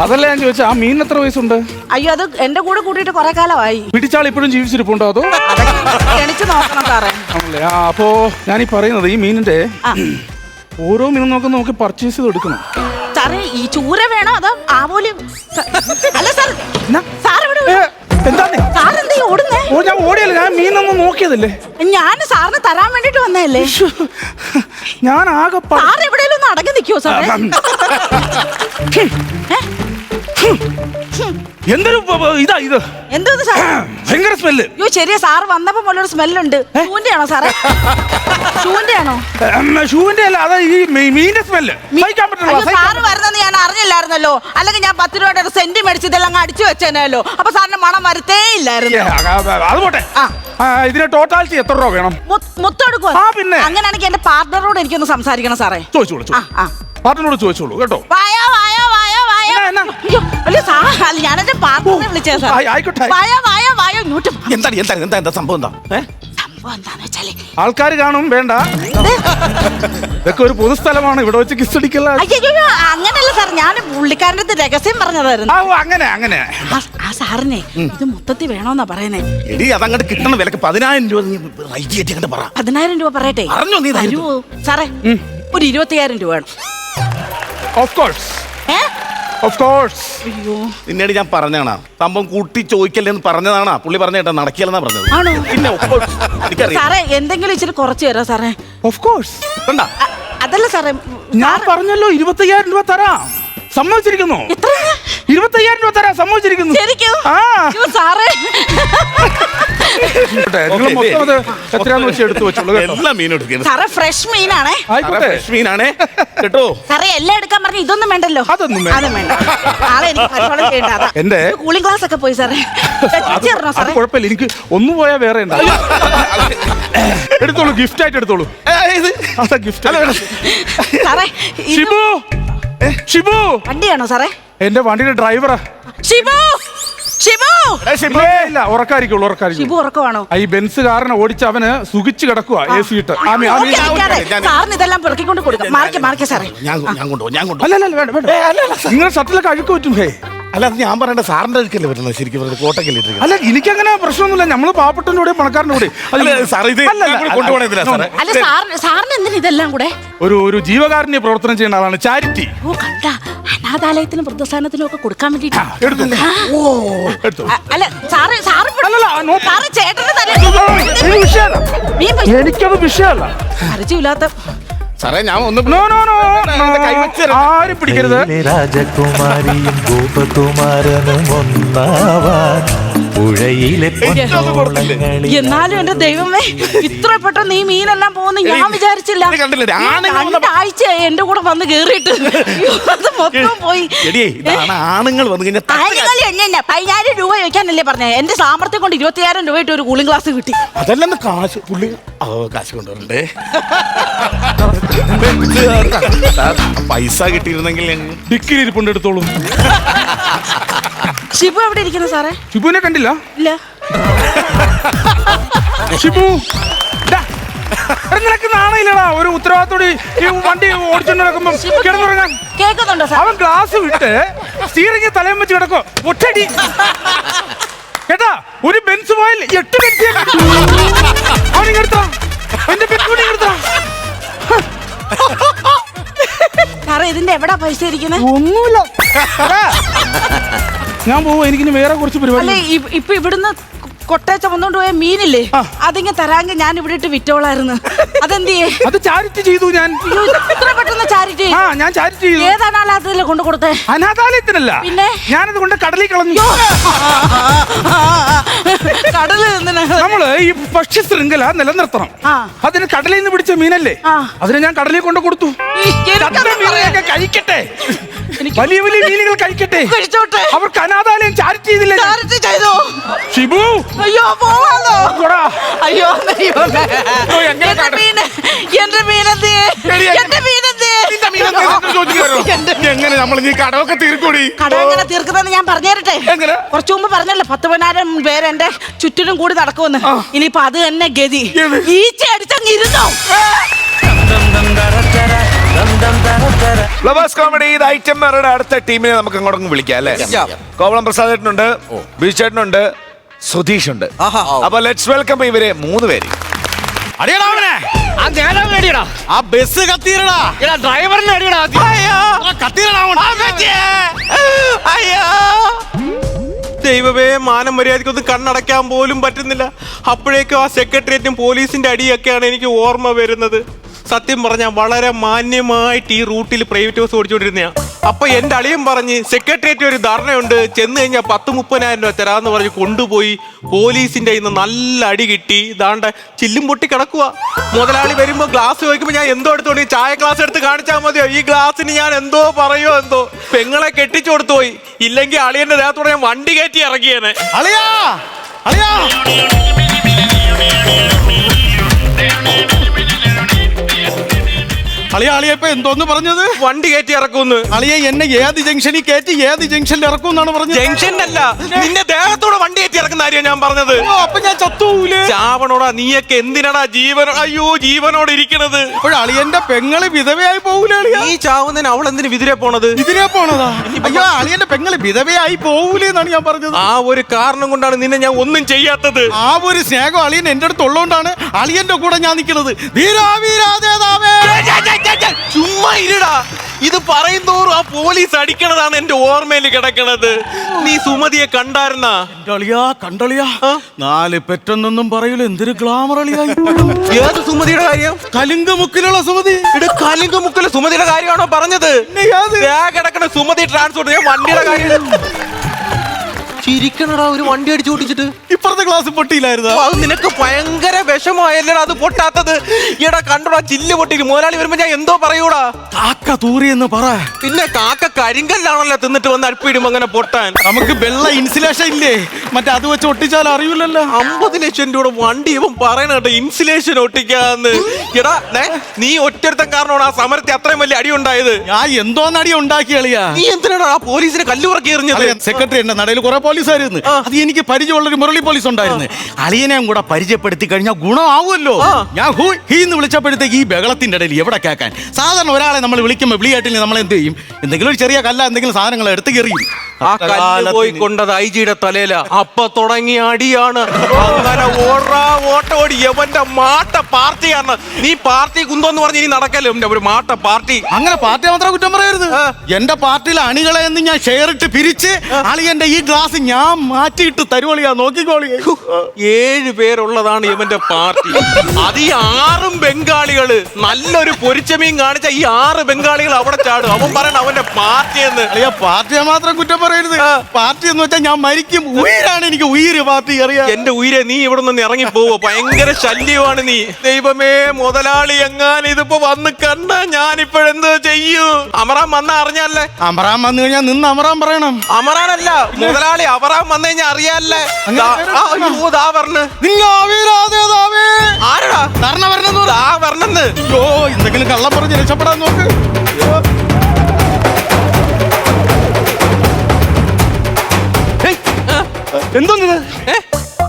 അതല്ല ഞാൻ ചോദിച്ചാ, ആ മീൻ എത്ര വയസ്സുണ്ട്? അയ്യോ, അത് എന്റെ കൂടെ കൂട്ടിയിട്ട് കുറെ കാലമായി. പിടിച്ചാൾ ഇപ്പോഴും ജീവിച്ചിരിപ്പുണ്ടോ അതോ? എണിച്ചു നോക്കണം സാറേ. ആണല്ലേ? അപ്പോ ഞാനീ പറയുന്നത് ഈ മീനിന്റെ ഓരോ മീനും നമുക്ക് പർച്ചേസ് ചെയ്ത് എടുക്കണം. സാറേ ഈ ചൂര വേണോ അതോ ആവോലി? അല്ല സാർ, സാർ ഇവിടെ സാറെന്താ ഓടുന്നേ? ഓ, ഞാൻ ഓടിയല്ലേ, ഞാൻ മീനൊന്നും നോക്കിയതല്ലേ. ഞാൻ സാറിന് തരാൻ വേണ്ടിട്ട് വന്നതല്ലേ. ഞാൻ ആകെ സാർ എവിടെയെങ്കിലും ഒന്ന് അടങ്ങി നിൽക്കുവോ സാറേ? എന്തൊരു ഇതാ ഇത്? എന്തോ ഭയങ്കര സ്മെല്ല്. അയ്യോ ശരിയാ, സാർ വന്നപ്പോ പോലൊരു സ്മെല്ലുണ്ട്. ഷൂവിന്റെ ആണോ സാറേ? ഷൂവിന്റെ ആണോ? ഷൂവിന്റെ അല്ല, അതാ ഈ മീനിന്റെ സ്മെല്ല്. സാറ് വരുന്നെന്ന് ഞാൻ അറിഞ്ഞില്ലായിരുന്നല്ലോ. അല്ലെങ്കിൽ ഞാൻ 10 രൂപയുടെ ഒരു സെന്റ് മേടിച്ച് ഇതെല്ലാം അടിച്ചു വെച്ചേനല്ലോ. അപ്പൊ സാറിന് മണം വരത്തേ ഇല്ലായിരുന്നു. അത് പോട്ടെ, ഇതിന്റെ ടോട്ടാലിറ്റി എത്ര രൂപ വേണം? മുത്തെടുക്കുക. പിന്നെ അങ്ങനെയാണെങ്കിൽ എന്റെ പാർട്ണറോട് എനിക്കൊന്ന് സംസാരിക്കണം സാറേ. ചോദിച്ചോളൂ, പാർട്ണറോട് ചോദിച്ചോളൂ കേട്ടോ. വായോ വായോ വായോ വായോ. ഞാൻ എന്റെ പാർട്ണറെ വിളിച്ചേ സാർ. വായോ വായോ വായോ ഇങ്ങോട്ട്. എന്താ സംഭവം? എന്താന്ന് വെച്ചാല് ആൾക്കാർ കാണും, വേണ്ട. ഇതൊക്കെ ഒരു പൊതുസ്ഥലമാണ്, ഇവിടെ വെച്ച് കിസ് അടിക്കല്ല. അയ്യോ അങ്ങനല്ല സാർ, ഞാൻ പുള്ളിക്കാരന്റെ അടുത്ത് രഹസ്യം പറഞ്ഞതായിരുന്നു. അങ്ങനെ ആ സാറിനെ ഇത് മൊത്തത്തിൽ വേണോന്നാ പറയുന്നേ. എടി അതങ്ങോട്ട് കിട്ടണ വിലക്ക് 10,000 രൂപ. 10,000 രൂപ പറയട്ടെ? സാറേ ഒരു 25,000 രൂപ വേണം. Of course. പിന്നീട് ഞാൻ പറഞ്ഞാണ് സംഭവം കൂട്ടി ചോദിക്കല്ലെന്ന് പറഞ്ഞതാണ്. പുള്ളി പറഞ്ഞ കേട്ടോ, നടക്കില്ലെന്നാ പറഞ്ഞത്. പിന്നെ സാറേ എന്തെങ്കിലും ഇച്ചിരി കുറച്ച് തരാം സാറേ. Of course. അതല്ല സാറേ, ഞാൻ പറഞ്ഞല്ലോ 25,000 രൂപ തരാം. സമ്മതിച്ചിരിക്കുന്നു. 25,000 രൂപ തരാൻ സമ്മതിച്ചിരിക്കുന്നു. ശരിക്കും? ആ. അയ്യോ, സാറേ. നിങ്ങൾ മൊത്തം അത് എത്രയാന്ന് വെച്ച് എടുത്തു വെച്ചോളൂ കേട്ടോ. എല്ലാ മീനും എടുക്കണം സാറേ ഫ്രഷ് മീനാണേ. ആയിക്കോട്ടെ. മീനാണേ കേട്ടോ. സാറേ എല്ലാം എടുക്കാൻ പറഞ്ഞു, ഇതൊന്നും വേണ്ടല്ലോ. അതൊന്നും വേണ്ട. അതും വേണ്ട. നാളെ എനിക്ക് കച്ചവടം ചെയ്യണ്ട. അതാ. എന്റെ കൂളിംഗ് ക്ലാസ് ഒക്കെ പോയി സാറേ. ചേർന്നോ അത് സാറേ? കുഴപ്പമില്ല, എനിക്ക് ഒന്നും പോയാൽ വേറെ ഉണ്ട്. എടുത്തോളൂ, ഗിഫ്റ്റ് ആയിട്ട് എടുത്തോളൂ. അതാ ഗിഫ്റ്റ്. സാറേ ഇത് ഷിബു, ഷിബു വണ്ടിയാണോ സാറേ? എന്റെ വണ്ടിയുടെ ഡ്രൈവറാ. ഷിബു, ഷിബു. ഇല്ല, ഉറക്കായിരിക്കുള്ളൂ, ഉറക്കായിരിക്കും. ഷിബു ഉറക്കമാണോ? ഈ ബെൻസ് കാരനെ ഓടിച്ച് അവന് സുഖിച്ച് കിടക്കുക AC ഇട്ട്. ഓക്കേ, നിൽക്കാതെ. സാറിന് ഇതെല്ലാം പെറുക്കിക്കൊണ്ട് കൊടുക്കാം. മാറിക്കേ സാറേ. ഞാൻ കൊണ്ടുപോകും അല്ല വേണ്ട നിങ്ങൾ ഷട്ടിലൊക്കെ അഴുക്ക് പറ്റും. ഹേ അല്ല അത് ഞാൻ പറയണ്ട സാറിന്റെ അടുക്കല്ലേ വരുന്നത് ശരിക്കും കോട്ടക്കല്ലേ അല്ല, എനിക്കങ്ങനെ പ്രശ്നമൊന്നുമില്ല. നമ്മള് പാവപ്പെട്ടന്റെ കൂടെ പണക്കാരന്റെ കൂടെ. അല്ല സാറിന് എന്തിനാ ഇതെല്ലാം കൂടെ? ഒരു ജീവകാരുണ്യ പ്രവർത്തനം ചെയ്യുന്ന ആളാണ്, ചാരിറ്റി. ഓ കണ്ട, അനാഥാലയത്തിനും വൃദ്ധസ്ഥാനത്തിനും ഒക്കെ കൊടുക്കാൻ വേണ്ടിട്ട്. അല്ല സാറ് ചേട്ടന് എനിക്കത് വിഷയമല്ല. പരിചയമില്ലാത്ത സാറേ ഞാൻ ഒന്ന് ആരും പിടിക്കരുത്. രാജകുമാരിയും ഗോപകുമാരനും ഒന്നാവാൻ പുഴയിലെ എന്നാലും എന്റെ ദൈവമേ, ഇത്ര പെട്ടെന്ന് ഈ മീനെല്ലാം പോകുന്ന ഞാൻ വിചാരിച്ചില്ല. രണ്ടാഴ്ച എന്റെ കൂടെ വന്ന് കേറിയിട്ട് അത് മൊത്തം പോയി. ആണുങ്ങൾ വന്നു കഴിഞ്ഞാൽ 10,000 രൂപ ചോദിക്കാനല്ലേ പറഞ്ഞത്? എന്റെ സാമർത്ഥ്യം കൊണ്ട് 20,000 രൂപ ഇട്ട് ഒരു കൂളിംഗ് ക്ലാസ് കിട്ടി. അതല്ലെന്ന് കാശ് പുള്ളി കാശ് കൊണ്ടുവരണ്ടേ. പൈസ കിട്ടിയിരുന്നെങ്കിൽ ഡിക്കിരി ഇരിപ്പുണ്ട്, എടുത്തോളൂ. ഷിബു എവിടെ ഇരിക്കുന്നു സാറേ? ഷിബുവിനെ കണ്ടില്ല? ഇല്ല. ഷിബു നിനക്ക് നാണയില്ലടാ? ഒരു ഉത്തരവാദിത്തോടെ ഈ വണ്ടി ഓടിച്ചോണ്ട് നടക്കുമ്പോ കിടന്നുറങ്ങാൻ. കേൾക്കുന്നുണ്ടോ സാർ? അവൻ ഗ്ലാസ് വിട്ട് സ്റ്റീറിംഗ് തലയും വെച്ച് കിടക്കോ. ഒറ്റടി കേട്ടാ. ഒരു ബെൻസ് പോയാൽ 8 ബെൻസ് അവനിങ്ങെടുത്താ. എന്റെ ബെൻസ് കൂടി എടുത്താ. സാറേ ഇതിന്റെ എവിടാ പൈസ ഇരിക്കുന്നത്? ഒന്നുമില്ല, ഞാൻ പോവും. എനിക്കിനി വേറെ കുറച്ച് പരിപാടി. അല്ലേ ഇപ്പൊ ഇവിടുന്ന് കൊട്ടേ ചുമന്നോണ്ട് പോയ മീനില്ലേ, അതിങ്ങ് തരാങ്കി ഞാൻ ഇവിടെ ഇട്ട് വിറ്റോളായിരുന്നു. അതെന്തിയേ? അത് ചാരിറ്റി ചെയ്തു ഞാൻ. ഇത്ര പെട്ടെന്ന് ചാരിറ്റി? ഞാൻ ചാരിറ്റി ചെയ്തു. ഏത് അനാഥാലയത്തിലല്ലേ കൊണ്ട് കൊടുത്തേ? അനാഥാലയത്തിനല്ല, പിന്നെ ഞാനത് കൊണ്ട് കടലിൽ കളഞ്ഞു. കടല് നമ്മള് ഈ ഭക്ഷ്യ ശൃംഖല നിലനിർത്തണം. അതിന് കടലിൽ നിന്ന് പിടിച്ച മീനല്ലേ, അതിനെ ഞാൻ കടലിൽ കൊണ്ട് കൊടുത്തു. മീനുകളൊക്കെ കഴിക്കട്ടെ, വലിയ വലിയ മീനുകൾ കഴിക്കട്ടെ. അവർക്ക് അനാഥാലയം ചാരിറ്റി ചെയ്തില്ലേ? ഷിബു അയ്യോ പോവാന്നോ? അയ്യോ എങ്ങനെ നമ്മൾ ഈ കടമൊക്കെ തീർക്കൂടി? കട എങ്ങനെ തീർക്കുന്നതെന്ന് ഞാൻ പറഞ്ഞുതരട്ടെ. കുറച്ചു മുമ്പ് പറഞ്ഞല്ലോ 10,000 പേര് എന്റെ ചുറ്റിനും കൂടി നടക്കുമെന്ന്. ഇനിയിപ്പൊ അത് തന്നെ ഗതി. ഈച്ച അടിച്ചങ്ങിരുന്നോ? ഫ്ലവേഴ്സ് കോമഡി ഇത് ഐറ്റം വേറെ അടുത്ത ടീമിനെ നമുക്ക് അങ്ങോട്ടൊന്ന് വിളിക്കാം അല്ലേ? കോവളം പ്രസാദ് ചേട്ടനുണ്ട്, ബീച്ച് ചേട്ടനുണ്ട്, സുധീഷ് ഉണ്ട്. അപ്പൊ ലെറ്റ്സ് വെൽക്കം ഇവരെ 3 പേര്. ആ ബസ് കത്തിരടാ, ഡ്രൈവറിനെ അടിയടാ. ദൈവമേ, മാനം മര്യാദക്കൊന്നും കണ്ണടയ്ക്കാൻ പോലും പറ്റുന്നില്ല. അപ്പോഴേക്കും ആ സെക്രട്ടേറിയറ്റും പോലീസിന്റെ അടിയൊക്കെയാണ് എനിക്ക് ഓർമ്മ വരുന്നത്. സത്യം പറഞ്ഞാൽ വളരെ മാന്യമായിട്ട് ഈ റൂട്ടിൽ പ്രൈവറ്റ് ബസ് ഓടിച്ചോണ്ടിരുന്ന. അപ്പൊ എന്റെ അളിയൻ പറഞ്ഞ് സെക്രട്ടേറിയറ്റ് ഒരു ധാരണയുണ്ട്, ചെന്ന് കഴിഞ്ഞാൽ 10-30,000 രൂപ തരാന്ന് പറഞ്ഞ് കൊണ്ടുപോയി. പോലീസിന്റെ ഇന്ന് നല്ല അടി കിട്ടി. ഇതാണ്ട് ചില്ലും പൊട്ടി കിടക്കുക. മുതലാളി വരുമ്പോ ഗ്ലാസ് ചോദിക്കുമ്പോ ഞാൻ എന്തോ എടുത്തോണ്ട് ചായ ഗ്ലാസ് എടുത്ത് കാണിച്ചാൽ മതിയോ? ഈ ഗ്ലാസ്സിന് ഞാൻ എന്തോ പറയോ എന്തോ. പെങ്ങളെ കെട്ടിച്ചു കൊടുത്തു പോയി. ഇല്ലെങ്കിൽ അളിയന്റെ ദേഹത്തോടെ ഞാൻ വണ്ടി കയറ്റി ഇറങ്ങിയേനെ. അളിയാ അളിയാ അളിയ ഇപ്പൊ എന്തോന്ന് പറഞ്ഞത്? വണ്ടി കയറ്റി ഇറക്കുമെന്ന്. അളിയ എന്നെ ഏത് ജംഗ്ഷനിൽ കയറ്റി ഏത് ജംഗ്ഷനിൽ ഇറക്കും എന്നാണ് പറഞ്ഞത്? ജംഗ്ഷനിലല്ല, നിന്റെ ദേഹത്തോടെ വണ്ടി കയറ്റി ഇറക്കുന്ന കാര്യം ഞാൻ പറഞ്ഞത്. അപ്പൊ ഞാൻ ചത്തൂലേ? ചാവണോടാ, നീയൊക്കെ എന്തിനാടാ ജീവനോട് ഇരിക്കണത്? ഇപ്പോൾ അളിയന്റെ പെങ്ങള് വിധവയായി പോകൂലേ അളിയ? ഈ ചാവുന്നതിന് അവൾ എന്തിനു വിതിരെ പോണത്? ഇതിനെ പോണതാ? അയ്യോ, അളിയന്റെ പെങ്ങള് വിധവയായി പോകൂലേ എന്നാണ് ഞാൻ പറഞ്ഞത്. ആ ഒരു കാരണം കൊണ്ടാണ് നിന്നെ ഞാൻ ഒന്നും ചെയ്യാത്തത്. ആ ഒരു സ്നേഹം അളിയൻ എന്റെ അടുത്ത് ഉള്ളതുകൊണ്ടാണ് അളിയന്റെ കൂടെ ഞാൻ നിൽക്കുന്നത്. ചുമ്മാ ഇരുടാ. ഇത് പറയും തോറും ആ പോലീസ് അടിക്കണതാണ് എന്റെ ഓർമ്മയിൽ കിടക്കണത്. നീ സുമതിയെ കണ്ടായിരുന്നാ? കണ്ടളിയാ 4 പെറ്റെന്നൊന്നും പറയൂല. എന്തൊരു ഗ്ലാമർ അളിയായി. ഏത് സുമതിയുടെ കാര്യം? കലിംഗമുക്കിലുള്ള സുമതി. കലിംഗമുക്കിലെ സുമതിയുടെ കാര്യമാണോ പറഞ്ഞത്? കിടക്കണ സുമതി ട്രാൻസ്പോർട്ട്. ഞാൻ വണ്ടിയുടെ കാര്യം ചിരിക്കണടാ. ഒരു വണ്ടി അടിച്ചു പൊട്ടിച്ചിട്ട് ഇപ്പുറത്തെ ക്ലാസ് പൊട്ടിയില്ലായിരുന്നു. അത് നിനക്ക് ഭയങ്കര വിഷമമായല്ലടാ അത് പൊട്ടാത്തത്. ഈടാ കണ്ടോടാ ചില്ല് പൊട്ടിട്ട്. മുതലാളി വരുമ്പോ ഞാൻ എന്തോ പറയൂടാ? കാക്ക തൂറിയെന്ന് പറ. പിന്നെ കാക്ക കരിങ്കല്ലാണല്ലോ തിന്നിട്ട് വന്ന് അടുപ്പിടും അങ്ങനെ പൊട്ടാൻ. നമുക്ക് വെള്ള ഇൻസുലേഷൻ ഇല്ലേ, മറ്റേ അത് വെച്ച് ഒട്ടിച്ചാൽ അറിയില്ലല്ലോ. 50 ലക്ഷം രൂപ വണ്ടി ഇവൻ പറയണ കേട്ടോ ഇൻസുലേഷൻ ഒട്ടിക്കാന്ന്. എടാ നീ ഒറ്റൊരുത്തൻ കാരണമാണ് ആ സമരത്തിൽ അത്രയും വലിയ അടി ഉണ്ടായത്. ഞാൻ എന്തോന്ന് അടി ഉണ്ടാക്കി കളിയാ. നീ എന്തിനാണ് ആ പോലീസിനെ കല്ലുറക്കി എറിഞ്ഞത്? സെക്രട്ടറി എന്റെ നടയിൽ കുറെ പോലീസായിരുന്നു. അത് എനിക്ക് പരിചയമുള്ളൊരു മുരളി പോലീസ് ഉണ്ടായിരുന്നു. അളിയനെയും കൂടെ പരിചയപ്പെടുത്തി കഴിഞ്ഞാൽ ഗുണമാവുമല്ലോ. ഞാൻ ഹീന്ന് വിളിച്ചപ്പോഴത്തേക്ക് ഈ ബഹളത്തിന്റെ ഇടയിൽ എവിടെ കേൾക്കാൻ. സാധാരണ ഒരാളെ നമ്മൾ വിളിക്കുമ്പോൾ വിളിയായിട്ടില്ല നമ്മൾ എന്ത് ചെയ്യും? എന്തെങ്കിലും ഒരു ചെറിയ കല്ല എന്തെങ്കിലും സാധനങ്ങൾ എടുത്ത് കയറിയും. ആ കല്ല് പോയി കൊണ്ടത് ഐജിയുടെ തലയില. അപ്പൊ തുടങ്ങിയ അടിയാണ്. അങ്ങനെ ഓട്ടോടി എവന്റെ മാട്ട പാർട്ടിയാണ്. നീ പാർട്ടി കുന്തോന്ന് പറഞ്ഞ് ഇനി നടക്കല്ലോ ഒരു മാട്ട പാർട്ടി. അങ്ങനെ പാർട്ടി മാത്രം കുറ്റം പറയരുത്. എന്റെ പാർട്ടിയിലെ അണികളെ എന്ന് ഞാൻ ഷെയർ ഇട്ട് പിരിച്ച് അളിയന്റെ ഈ ഗ്ലാസ് ഞാൻ മാറ്റിയിട്ട് തരുവളിയാ. നോക്കിക്കോളിയാ. 7 പേരുള്ളതാണ് ഇവന്റെ പാർട്ടി. അത് ഈ 6 ബംഗാളികള് നല്ലൊരു പൊരിച്ചമീൻ കാണിച്ച ഈ 6 ബംഗാളികൾ അവിടെ ചാടും. അവൻ പറയണ അവന്റെ പാർട്ടി എന്ന്. പാർട്ടിയെ മാത്രം കുറ്റം പറയരുത്. പാർട്ടി എന്ന് വെച്ചാൽ ഞാൻ മരിക്കും. ഉയരാണ് എനിക്ക് ഉയിര്. പാർട്ടി അറിയാം. എന്റെ ഉയരെ നീ ഇവിടെ നിന്ന് ഇറങ്ങി പോവോ? ഭയങ്കര ശല്യമാണ് നീ. ദൈവമേ മുതലാളി എങ്ങാൻ ഇതിപ്പോ വന്ന് കണ്ട ഞാനിപ്പോഴെന്തോ ചെയ്യൂ? അമറാൻ വന്ന അറിഞ്ഞല്ലേ? അമറാൻ വന്നു കഴിഞ്ഞാൽ നിന്ന് അമറാൻ പറയണം. അമറാനല്ല മുതലാളി. അമറാൻ വന്നു കഴിഞ്ഞാൽ അറിയാല്ലേ? ആരടാ വരണെന്ന്? അയ്യോ എന്തെങ്കിലും കള്ളം പറഞ്ഞ് രക്ഷപ്പെടാൻ നോക്ക്. എന്തോന്നത്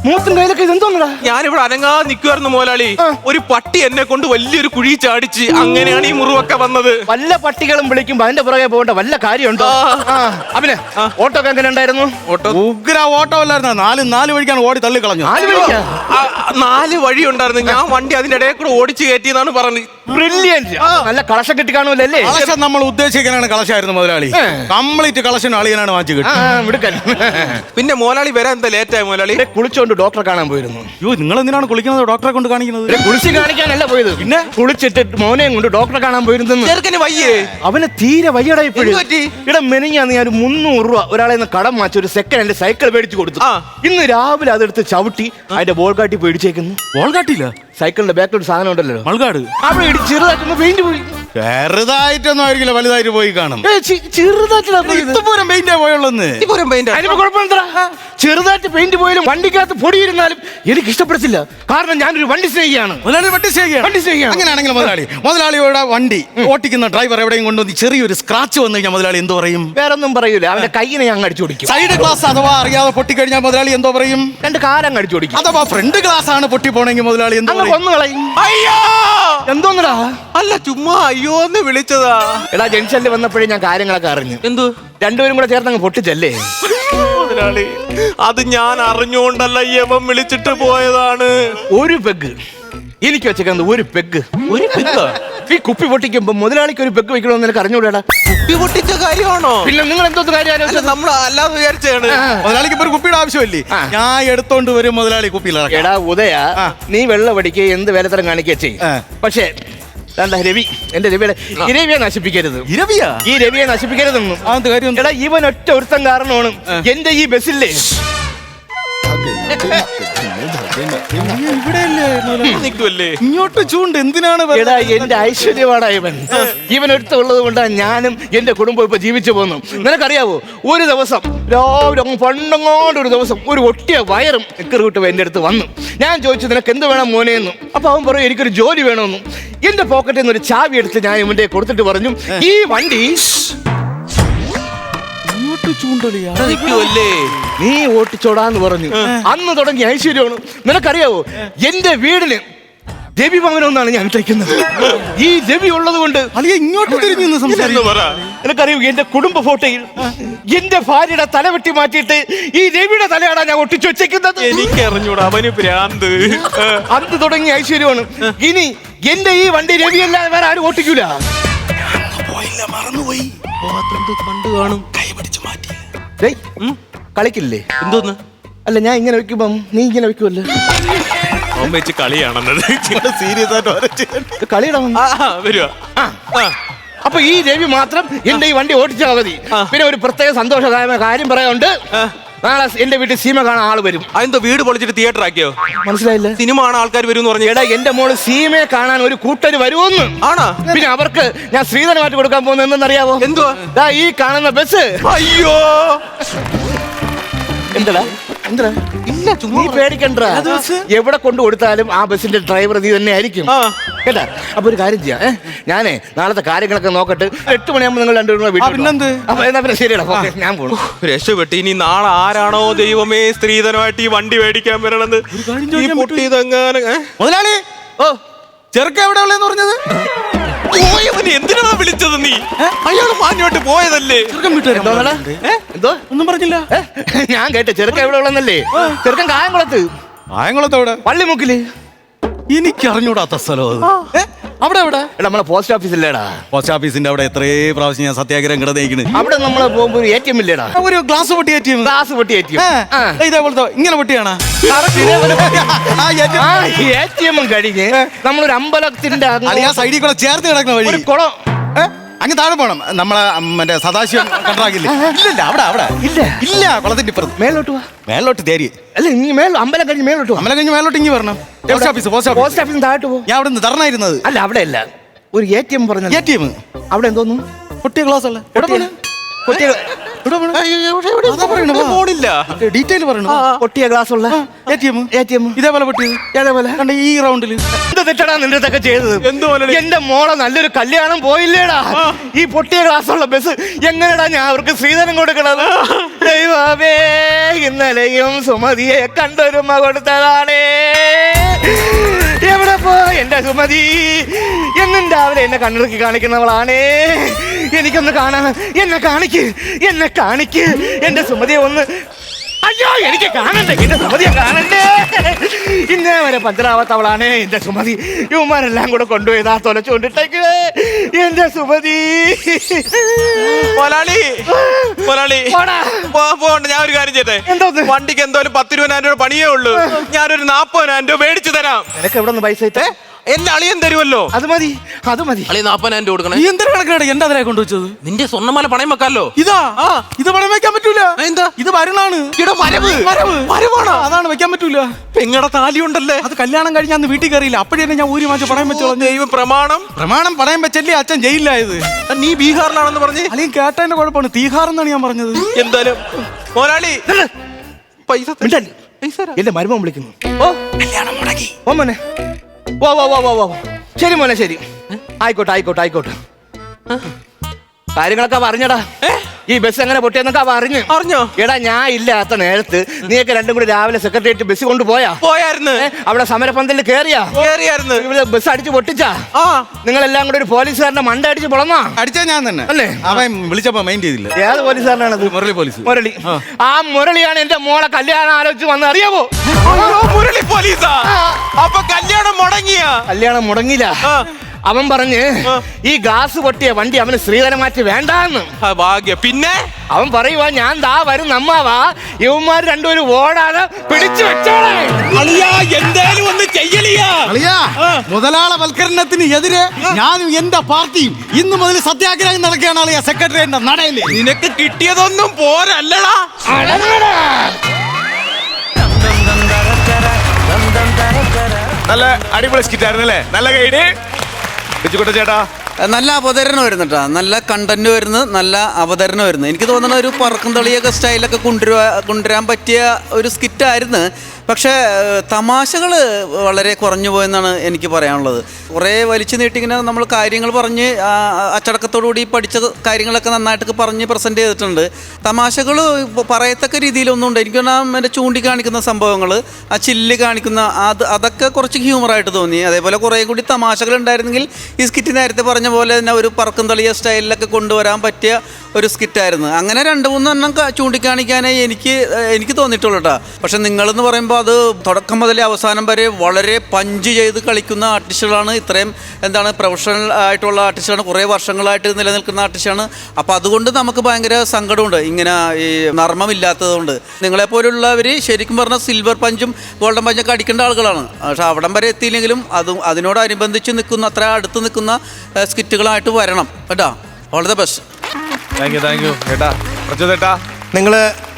മൂത്തും കയ്യിലൊക്കെ ഇതെന്തോന്നടാ? ഞാനിവിടെ അനങ്ങാതെ നിൽക്കുവായിരുന്നു മുതലാളി. ഒരു പട്ടി എന്നെ കൊണ്ട് വലിയൊരു കുഴി ചാടിച്ച്. അങ്ങനെയാണ് ഈ മുറിവൊക്കെ വന്നത്. വല്ല പട്ടികളും വിളിക്കുമ്പോ അതിന്റെ പുറകെ പോകേണ്ട വല്ല കാര്യമുണ്ടോ? അവന് ഓട്ടോ ഒക്കെ എങ്ങനെ ഉണ്ടായിരുന്നു? ഉഗ്ര ഓട്ടോ അല്ലായിരുന്നു. 4 വഴിക്കാണ് ഓടി തള്ളി കളഞ്ഞു. 4 വഴി ഉണ്ടായിരുന്നു. ഞാൻ വണ്ടി അതിന്റെ ഇടയിൽ കൂടെ ഓടിച്ചു കയറ്റിയെന്നാണ് പറഞ്ഞത്. ബ്രില്യന്റ്. നല്ല കളക്ഷൻ കിട്ടി കാണൂലല്ലേ? കളക്ഷൻ നമ്മൾ ഉദ്ദേശിക്കാനാണ് കളക്ഷനായിരുന്നു മുതലാളി. കംപ്ലീറ്റ് കളക്ഷൻ അളിയനാണ് വാങ്ങിച്ചു കിട്ടും. പിന്നെ മുതലാളി വരാൻ എന്താ ലേറ്റായി? മുതലാളി കുളിച്ചോണ്ട് ഡോക്ടറെ കാണാൻ പോയിരുന്നു. അയ്യോ നിങ്ങൾ എന്തിനാണ് കുളിക്കുന്നത്? ഡോക്ടറെ കൊണ്ട് കാണിക്കുന്നത്? കുളിച്ച് കാണിക്കാനല്ല പോയത്. പിന്നെ കുളിച്ചിട്ട് മോനെയും കൊണ്ട് ഡോക്ടറെ കാണാൻ പോയിരുന്നു. ചെറുക്കന് വയ്യേ? അവന് തീരെ വയ്യടാ ഇപ്പോഴും. ഇവിടെ മെനിഞ്ഞാന്ന് ഞാൻ 300 രൂപ ഒരാളെ കടം വാങ്ങിച്ച ഒരു സെക്കൻഡ് ഹാൻഡ് സൈക്കിൾ മേടിച്ചു കൊടുത്തു. ഇന്ന് രാവിലെ അതെടുത്ത് ചവിട്ടി അതിന്റെ ബോൾ കാട്ടി പേടിച്ചേക്കുന്നു. ബോൾ കാട്ടില്ല? സൈക്കിളിന്റെ ബാക്കിലൊരു സാധനം ഉണ്ടല്ലോ, മൾകാട്. അവിടെ ഇടി ചെറുതായിട്ടൊന്ന് പെയിന്റ് പോയി. ചെറുതായിട്ടൊന്നും ആയിരിക്കില്ല, വലുതായിട്ട് പോയി കാണും. ചെറുതായിട്ട് പെയിന്റ് പോയാലും വണ്ടിക്കകത്ത് പൊടിയിരുന്നാലും എനിക്ക് ഇഷ്ടപ്പെടത്തില്ല. കാരണം ഞാനൊരു വണ്ടി സ്നേഹിയാണ്. അങ്ങനെയാണെങ്കിൽ മുതലാളിയുടെ വണ്ടി ഓട്ടിക്കുന്ന ഡ്രൈവർ എവിടെയും കൊണ്ടുവന്ന് ചെറിയൊരു സ്ക്രാച്ച് വന്നു കഴിഞ്ഞാൽ മുതലാളി എന്തോ പറയും? വേറൊന്നും പറയൂല. അവന്റെ കൈയിനെ ഞാൻ അടിച്ചു കൊടുക്കും. സൈഡ് ഗ്ലാസ് അഥവാ അറിയാതെ പൊട്ടിക്കഴിഞ്ഞാൽ മുതലാളി എന്തോ പറയും? 2 കാലം അടിച്ചു കൊടുക്കും. അഥവാ ഫ്രണ്ട് ഗ്ലാസ് ആണ് പൊട്ടി പോണെങ്കിൽ മുതലാളി എന്തോ കൊന്നുകളയും. എന്തോന്നടാ? അല്ല ചുമ്മാ അയ്യോന്ന് വിളിച്ചതാ. എടാ ജംഗ്ഷനിൽ വന്നപ്പോഴേ ഞാൻ കാര്യങ്ങളൊക്കെ അറിഞ്ഞു. എന്തു? രണ്ടുപേരും കൂടെ ചേർന്ന് അങ്ങ് പൊട്ടിച്ചല്ലേ? മുതലാളി അത് ഞാൻ അറിഞ്ഞുകൊണ്ടല്ല യവൻ വിളിച്ചിട്ട് പോയതാണ്. ഒരു പെഗ് എനിക്ക് വെച്ചേക്കുന്നത്. ഒരു പെഗ് ഈ കുപ്പി പൊട്ടിക്കുമ്പോ മുതലാളിക്ക് ഒരു പെഗ് വെക്കണമെന്ന് എനിക്ക് അറിഞ്ഞൂടാ. കുപ്പി പൊട്ടിച്ച കാര്യമാണോ? പിന്നെ നിങ്ങൾ എന്തോ കാര്യം നമ്മൾ അല്ലാതെ വിചാരിച്ചാണ്. മുതലാളിക്ക് ഇപ്പൊ ഒരു കുപ്പിയുടെ ആവശ്യമില്ലേ? ഞാൻ എടുത്തോണ്ട് വരും മുതലാളി കുപ്പിയിൽ. എടാ ഉദയ, നീ വെള്ളം അടിക്കുക എന്ത് വേലത്തരം കാണിക്കുക ചെയ്യും. പക്ഷേ രവി, എന്റെ രവിയെ നശിപ്പിക്കരുത്. ഈ രവിയെ നശിപ്പിക്കരുതെന്നും. എടാ ഇവൻ ഒറ്റ ഒരുത്തം കാരണമാണ് എന്റെ ഈ ബസ്സില്ലേ ഇങ്ങോട്ട് ചൂണ്ട് എന്തിനാണ്? എടാ എന്റെ ഐശ്വര്യമാണ് ഇവൻ. ഇവൻ ഒരുത്തുള്ളത് കൊണ്ടാണ് ഞാനും എന്റെ കുടുംബം ഇപ്പൊ ജീവിച്ചു പോകുന്നു. നിനക്കറിയാവോ, ഒരു ദിവസം രാവിലെ പണ്ടങ്ങോണ്ട് ഒരു ദിവസം ഒരു ഒട്ടിയ വയറും എക്കറുവിട്ട് എന്റെ അടുത്ത് വന്നു. ഞാൻ ചോദിച്ചു നിനക്ക് എന്ത് വേണം മോനെ എന്ന്. അപ്പൊ അവൻ പറയും എനിക്കൊരു ജോലി വേണമെന്ന്. എന്റെ പോക്കറ്റിൽ നിന്ന് ഒരു ചാവി എടുത്ത് ഞാൻ ഇവന്റെ കൊടുത്തിട്ട് പറഞ്ഞു ഈ വണ്ടി നീ ഓട്ടിച്ചോടാന്ന് പറഞ്ഞു. അന്ന് തുടങ്ങി ഐശ്വര്യമാണ്. നിനക്കറിയാവോ എന്റെ വീടിന് രവി ഭവനെന്നാണ് ഞാൻ ഇട്ടേക്കുന്നത്. ഈ രവി ഉള്ളത് കൊണ്ട് ഇങ്ങോട്ട് തിരിഞ്ഞു സംസാരിക്കുന്നു. നിനക്കറിയോ എന്റെ കുടുംബ ഫോട്ടോയിൽ എന്റെ ഭാര്യയുടെ തല വെട്ടി മാറ്റിയിട്ട് ഈ രവിയുടെ തലയാണ് ഞാൻ ഒട്ടിച്ചു വെച്ചേക്കുന്നത്. എനിക്ക് അറിഞ്ഞൂടാ, അവന് ഭ്രാന്ത്. അന്ന് തുടങ്ങി ഐശ്വര്യമാണ്. ഇനി എന്റെ ഈ വണ്ടി രവിയല്ലാതെ വേറെ ആരും ഓട്ടിക്കൂല. ഇന്നലെ മറന്നുപോയി. കണ്ടു കാണും. കൈ പിടിച്ച് മാറ്റി. ഡേയ്, കളിക്കില്ലേ? എന്തോന്ന്? അല്ല, ഞാൻ ഇങ്ങനെ വെക്കുമ്പം നീ ഇങ്ങനെ വെക്കുമല്ലോ. അവൻ വെച്ച് കളിയാണെന്നത്. സീരിയസ് ആയിട്ട് കളിയിടാ വരുവാ. അപ്പൊ ഈ രവി മാത്രം എന്റെ ഈ വണ്ടി ഓടിച്ചാൽ മതി. പിന്നെ ഒരു പ്രത്യേക സന്തോഷകരമായ കാര്യം പറയാനുണ്ട്. നാളെ എന്റെ വീട്ടിൽ സിനിമ കാണാൻ ആള് വരും. അതെന്തോ വീട് പൊളിച്ചിട്ട് തിയേറ്റർ ആക്കിയോ? മനസ്സിലായില്ല. സിനിമ കാണാൻ ആൾക്കാർ വരും എന്ന് പറഞ്ഞു. എടാ, എന്റെ മോള് സീമയെ കാണാൻ ഒരു കൂട്ടര് വരുമെന്ന്. ആണോ? പിന്നെ അവർക്ക് ഞാൻ ശ്രീധരമായിട്ട് കൊടുക്കാൻ പോകുന്നത് എന്തെന്നറിയാവോ? എന്തുവാ? ഈ കാണുന്ന ബസ്. അയ്യോ, എന്താ ഇല്ല, നീ പേടിക്കണ്ട. എവിടെ കൊണ്ടു കൊടുത്താലും ആ ബസിന്റെ ഡ്രൈവർ നീ തന്നെ ആയിരിക്കും കേട്ടാ. അപ്പൊ ഒരു കാര്യം ചെയ്യാം. ഞാനേ നാളത്തെ കാര്യങ്ങളൊക്കെ നോക്കട്ടെ. 8 മണിയാകുമ്പോൾ നിങ്ങൾ രണ്ടുപേരും വീട്ടിൽ. പിന്നെന്ത്? പിന്നെ ശരിയടാ, ഞാൻ പോണു. രക്ഷപ്പെട്ട്. ഇനി നാളെ ആരാണോ ദൈവമേ സ്ത്രീധനമായിട്ട് ഈ വണ്ടി മേടിക്കാൻ വരണത്? ഈ പൊട്ടിയതെങ്ങനെ? മുതലാളി, ഓ ചെറുക്ക എവിടെ ഉള്ളതെന്ന് പറഞ്ഞത്? പോയവന് എന്തിനാ വിളിച്ചത് നീ? അയാള് മാഞ്ഞോട്ട് പോയതല്ലേ? എന്തോ ഒന്നും പറഞ്ഞില്ല. ഞാൻ കേട്ടെ ചെറുക്കൻ എവിടെ ഉള്ളന്നല്ലേ? ചെറുക്കൻ കായംകുളത്ത്. കായംകുളത്തോടെ പള്ളിമുക്കില്. എനിക്ക് അറിഞ്ഞൂടാത്ത സ്ഥലം അത്. അവിടെ എവിടെ? നമ്മളെ പോസ്റ്റ് ഓഫീസില്ലേടാ? പോസ്റ്റ് ഓഫീസിന്റെ അവിടെ എത്രയോ പ്രാവശ്യം ഞാൻ സത്യാഗ്രഹം കിടന്നേക്കണ്. അവിടെ നമ്മള് പോകുമ്പോ ഒരു ATM ഇല്ലേടാ? ഒരു ഗ്ലാസ് പൊട്ടി ATM. ഗ്ലാസ് പൊട്ടി ATM. ഇതേപോലത്തെ ഇങ്ങനെ പൊട്ടിയാണ്. ATM കഴിഞ്ഞ് നമ്മളൊരു അമ്പലത്തിന്റെ സൈഡിൽ കൂടെ ചേർത്ത് കിടക്കുന്ന വഴി ഒരു കുളം. അങ്ങ് താഴെ പോണം. നമ്മളെ മറ്റേ സദാശിവം കണ്ടാകില്ലേ? ഇല്ല, അവിടെ ഇല്ല. കുളത്തിന്റെ ഇപ്പുറത്ത് മേലോട്ട് പോവാ. മേലോട്ട് തേരി. അല്ല, നീ അമ്പലം കഴിഞ്ഞ് മേലോട്ട് അമ്പലം കഴിഞ്ഞ് മേലോട്ട് ഇങ്ങി വരണം. പോസ്റ്റ് ഓഫീസിന് താഴോട്ട് പോകും. ഞാൻ അവിടെ നിന്ന് തരണായിരുന്നത്. അല്ല, അവിടെ അല്ല. ഒരു ATM പറഞ്ഞു. ATM അവിടെ എന്തോന്നു? പൊട്ടിയ ഗ്ലാസ് അല്ലേ? ഡീറ്റെയിൽ പറയണോ? പൊട്ടിയ ഗ്ലാസ് ഉള്ള ATM ഇതേപോലെ പൊട്ടിയത്. അതേപോലെ കണ്ട ഈ റൗണ്ടിൽ എന്ത് തെറ്റടാ നിന്റെ ഇതൊക്കെ ചെയ്തത്? എന്റെ മോളെ നല്ലൊരു കല്യാണം പോയില്ലേടാ? ഈ പൊട്ടിയ ഗ്ലാസ് ഉള്ള ബസ് എങ്ങനെടാ ഞാൻ അവർക്ക് ശ്രീധരൻ കൊടുക്കണത്? ദൈവമേ, ഇന്നലെയും സുമതിയെ കണ്ടൊരുമ കൊടുത്തതാണേ. എവിടെ പോ എന്റെ സുമതി? എന്നും രാവിലെ എന്നെ കണ്ണിറുക്കി കാണിക്കുന്നവളാണേ. എനിക്കൊന്ന് കാണാൻ എന്നെ കാണിക്ക് എന്റെ സുമതിയെ ഒന്ന്. അയ്യോ, എനിക്ക് കാണണ്ടേ എന്റെ സുമതിയെ കാണണ്ടേ? ഇന്നേ വരെ പഞ്ചറാവത്തവളാണേ എന്റെ സുമതി. ഇവന്മാരെല്ലാം കൂടെ കൊണ്ടുപോയതാ തൊലച്ചുകൊണ്ടിട്ടേക്ക് എന്റെ സുമതി. പോണ്ട. ഞാൻ ഒരു കാര്യം ചെയ്യട്ടെ. വണ്ടിക്ക് എന്തോലും 10-20,000 രൂപ പണിയേ ഉള്ളൂ. ഞാനൊരു 40,000 രൂപ മേടിച്ചു തരാം. നിനക്ക് എവിടെ നിന്ന് പൈസ ഇട്ടേ? എന്റെ അളിയൻ തരുമല്ലോ. അത് മതി. അളി 40,000 രൂപ കൊടുക്കണം. ഈ എന്തൊരു കണക്കാണ് എന്റെ അതിനെ കൊണ്ടുവച്ചത്? നിന്റെ സ്വർണ്ണമാല പണയം വെക്കാലോ. ഇത് പണയം വെക്കാൻ പറ്റൂല. എന്താ? ഇത് വരണാണ്. വരവാണോ? അതാണ് വെക്കാൻ പറ്റൂല. പെങ്ങടെ താലി ഉണ്ടല്ലേ? അത് കല്യാണം കഴിഞ്ഞാൽ അന്ന് വീട്ടിൽ കയറിയില്ല. അപ്പോഴേ ഞാൻ ഊരി മാറ്റി പണയം വെച്ചോളാം. ദൈവം പ്രമാണം പണയം വെച്ചല്ലേ അച്ഛൻ ജയിലിലായത്. നീ ബീഹാറിലാണെന്ന് പറഞ്ഞ്? അല്ലെങ്കിൽ കേട്ടതിന്റെ കുഴപ്പമാണ്. തീഹാർ എന്നാണ് ഞാൻ പറഞ്ഞത്. എന്തായാലും മോനാളി പൈസ എന്റെ മരുമോൻ വിളിക്കുന്നു. ഓ, കല്യാണം മുടങ്ങി. ഓ മോനെ, ഓ ശരി മോനെ, ശരി. ആയിക്കോട്ടെ. കാര്യങ്ങളൊക്കെ പറഞ്ഞടാ. ഈ ബസ് എങ്ങനെ പൊട്ടിയെന്നൊക്കെ അറിഞ്ഞോ? എടാ, ഞാൻ ഇല്ലാത്ത നേരത്ത് നീയൊക്കെ രണ്ടും കൂടി രാവിലെ സെക്രട്ടേറിയറ്റ് ബസ് പോയായിരുന്നു. അവിടെ സമരപന്തലിൽ കേറിയായിരുന്നു. ബസ് അടിച്ച് പൊട്ടിച്ചാ? നിങ്ങളെല്ലാം കൂടി ഒരു പോലീസുകാരന്റെ മണ്ട അടിച്ച് പൊളന്നാ? അടിച്ചാ ഞാൻ തന്നെ അല്ലേ? അവൻ വിളിച്ചപ്പോ മൈൻഡ് ചെയ്തില്ല. ഏത് പോലീസുകാരനാണത്? മുരളി. ആ മുരളിയാണ് എന്റെ മോളെ കല്യാണം ആലോചിച്ച് വന്ന് അറിയാമോ? മുരളി പോലീസാ? അപ്പൊ കല്യാണം മുടങ്ങിയില്ല. അവൻ പറഞ്ഞ് ഈ ഗ്ലാസ് പൊട്ടിയ വണ്ടി അവന് ശ്രീധരൻ മാറ്റി വേണ്ടാന്ന്. ഭാഗ്യം. പിന്നെ അവൻ പറയുവാ, ഞാൻ ദാ വരും നമ്മാവാ, ഇവന്മാർ രണ്ടുപേരും ഓടാതെ പിടിച്ചു വെച്ചോളെ. എന്തായാലും ഒന്ന് ചെയ്യലിയാ. മുതലാളവൽക്കരണത്തിന് എതിരെ ഞാനും എന്റെ പാർട്ടിയും ഇന്നു മുതൽ സത്യാഗ്രഹം നടക്കുകയാണ്. അളിയ സെക്രട്ടറിയേറ്റ് നടയില്ലേ? നിനക്ക് കിട്ടിയതൊന്നും പോരല്ലടാ. നല്ല അടിപൊളി സ്കിറ്റായിരുന്നു അല്ലേ? നല്ല ഗൈഡ് ചേട്ടാ. നല്ല അവതരണം വരുന്നു കേട്ടോ. നല്ല കണ്ടന്റ് വരുന്നു, നല്ല അവതരണം വരുന്നു. എനിക്ക് തോന്നുന്ന ഒരു പറക്കും തളിയൊക്കെ സ്റ്റൈലൊക്കെ കൊണ്ടുവരാൻ പറ്റിയ ഒരു സ്കിറ്റായിരുന്നു. പക്ഷേ തമാശകൾ വളരെ കുറഞ്ഞു പോയെന്നാണ് എനിക്ക് പറയാനുള്ളത്. കുറേ വലിച്ചു നീട്ടിങ്ങനെ നമ്മൾ കാര്യങ്ങൾ പറഞ്ഞ് അച്ചടക്കത്തോടുകൂടി പഠിച്ച കാര്യങ്ങളൊക്കെ നന്നായിട്ടൊക്കെ പറഞ്ഞ് പ്രസൻറ്റ് ചെയ്തിട്ടുണ്ട്. തമാശകൾ പറയത്തക്ക രീതിയിലൊന്നും എനിക്ക് എൻ്റെ ചൂണ്ടിക്കാണിക്കുന്ന സംഭവങ്ങൾ, ആ ചില്ല് കാണിക്കുന്ന അതൊക്കെ കുറച്ച് ഹ്യൂമറായിട്ട് തോന്നി. അതേപോലെ കുറേ കൂടി തമാശകൾ ഉണ്ടായിരുന്നെങ്കിൽ ഈ സ്കിറ്റ് നേരത്തെ പറഞ്ഞ പോലെ തന്നെ ഒരു പറക്കും തളിയ സ്റ്റൈലിലൊക്കെ കൊണ്ടുവരാൻ പറ്റിയ ഒരു സ്കിറ്റായിരുന്നു. അങ്ങനെ 2-3 എണ്ണം ചൂണ്ടിക്കാണിക്കാനേ എനിക്ക് തോന്നിയിട്ടുള്ളൂ കേട്ടോ. പക്ഷെ നിങ്ങളെന്ന് പറയുമ്പോൾ പറയുമ്പോൾ അത് തുടക്കം മുതലേ അവസാനം വരെ വളരെ പഞ്ച് ചെയ്ത് കളിക്കുന്ന ആർട്ടിസ്റ്റുകളാണ്. ഇത്രയും എന്താണ് പ്രൊഫഷണൽ ആയിട്ടുള്ള ആർട്ടിസ്റ്റാണ്, കുറേ വർഷങ്ങളായിട്ട് നിലനിൽക്കുന്ന ആർട്ടിസ്റ്റാണ്. അപ്പോൾ അതുകൊണ്ട് നമുക്ക് ഭയങ്കര സങ്കടമുണ്ട് ഇങ്ങനെ ഈ നർമ്മമില്ലാത്തതുകൊണ്ട്. നിങ്ങളെപ്പോലുള്ളവർ ശരിക്കും പറഞ്ഞാൽ സിൽവർ പഞ്ചും ഗോൾഡൻ പഞ്ചൊക്കെ അടിക്കേണ്ട ആളുകളാണ്. പക്ഷേ അവിടം വരെ എത്തിയില്ലെങ്കിലും അതിനോടനുബന്ധിച്ച് നിൽക്കുന്ന അത്ര അടുത്ത് നിൽക്കുന്ന സ്കിറ്റുകളായിട്ട് വരണം കേട്ടോ. All the best. Thank U ചേട്ടാ. ചേട്ടാ, നിങ്ങൾ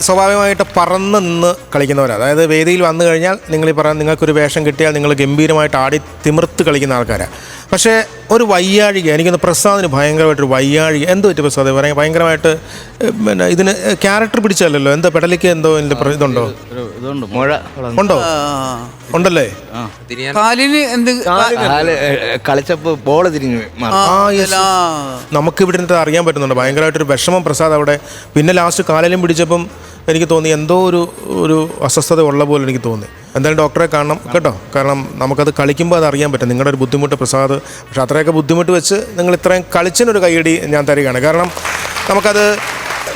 സ്വാഭാവികമായിട്ട് പറന്ന് നിന്ന് കളിക്കുന്നവരാണ്. അതായത് വേദിയിൽ വന്നു കഴിഞ്ഞാൽ നിങ്ങൾ ഈ പറഞ്ഞ നിങ്ങൾക്കൊരു വേഷം കിട്ടിയാൽ നിങ്ങൾ ഗംഭീരമായിട്ട് ആടി തിമിർത്ത് കളിക്കുന്ന ആൾക്കാരാണ്. പക്ഷേ ഒരു വയ്യാഴിക, എനിക്കൊന്ന് പ്രസാദിന് ഭയങ്കരമായിട്ടൊരു വയ്യാഴിക. എന്ത് പറ്റി പ്രസാദ്? പിന്നെ പിന്നെ ഇതിന് ക്യാരക്ടർ പിടിച്ചല്ലോ, എന്താ പെടലിക്ക് എന്തോ ഇതുണ്ടോ? ഉണ്ടോ? ഉണ്ടല്ലേ? കാലിന് എന്ത് കളിച്ചപ്പോ ബോൾ തിരിഞ്ഞു. നമുക്ക് ഇവിടെ നിന്ന് അറിയാൻ പറ്റുന്നുണ്ട് ഭയങ്കരമായിട്ടൊരു വിഷമം പ്രസാദ് അവിടെ. പിന്നെ ലാസ്റ്റ് കാലിലും പിടിച്ചപ്പം എനിക്ക് തോന്നി എന്തോ ഒരു അസ്വസ്ഥത ഉള്ള പോലെ എനിക്ക് തോന്നി. എന്തായാലും ഡോക്ടറെ കാണണം കേട്ടോ. കാരണം നമുക്കത് കളിക്കുമ്പോൾ അത് അറിയാൻ പറ്റും നിങ്ങളുടെ ഒരു ബുദ്ധിമുട്ട് പ്രസാദ്. പക്ഷെ അത്രയൊക്കെ ബുദ്ധിമുട്ട് വെച്ച് നിങ്ങൾ ഇത്രയും കളിച്ചിനൊരു കൈയടി ഞാൻ തരികയാണ്. കാരണം നമുക്കത്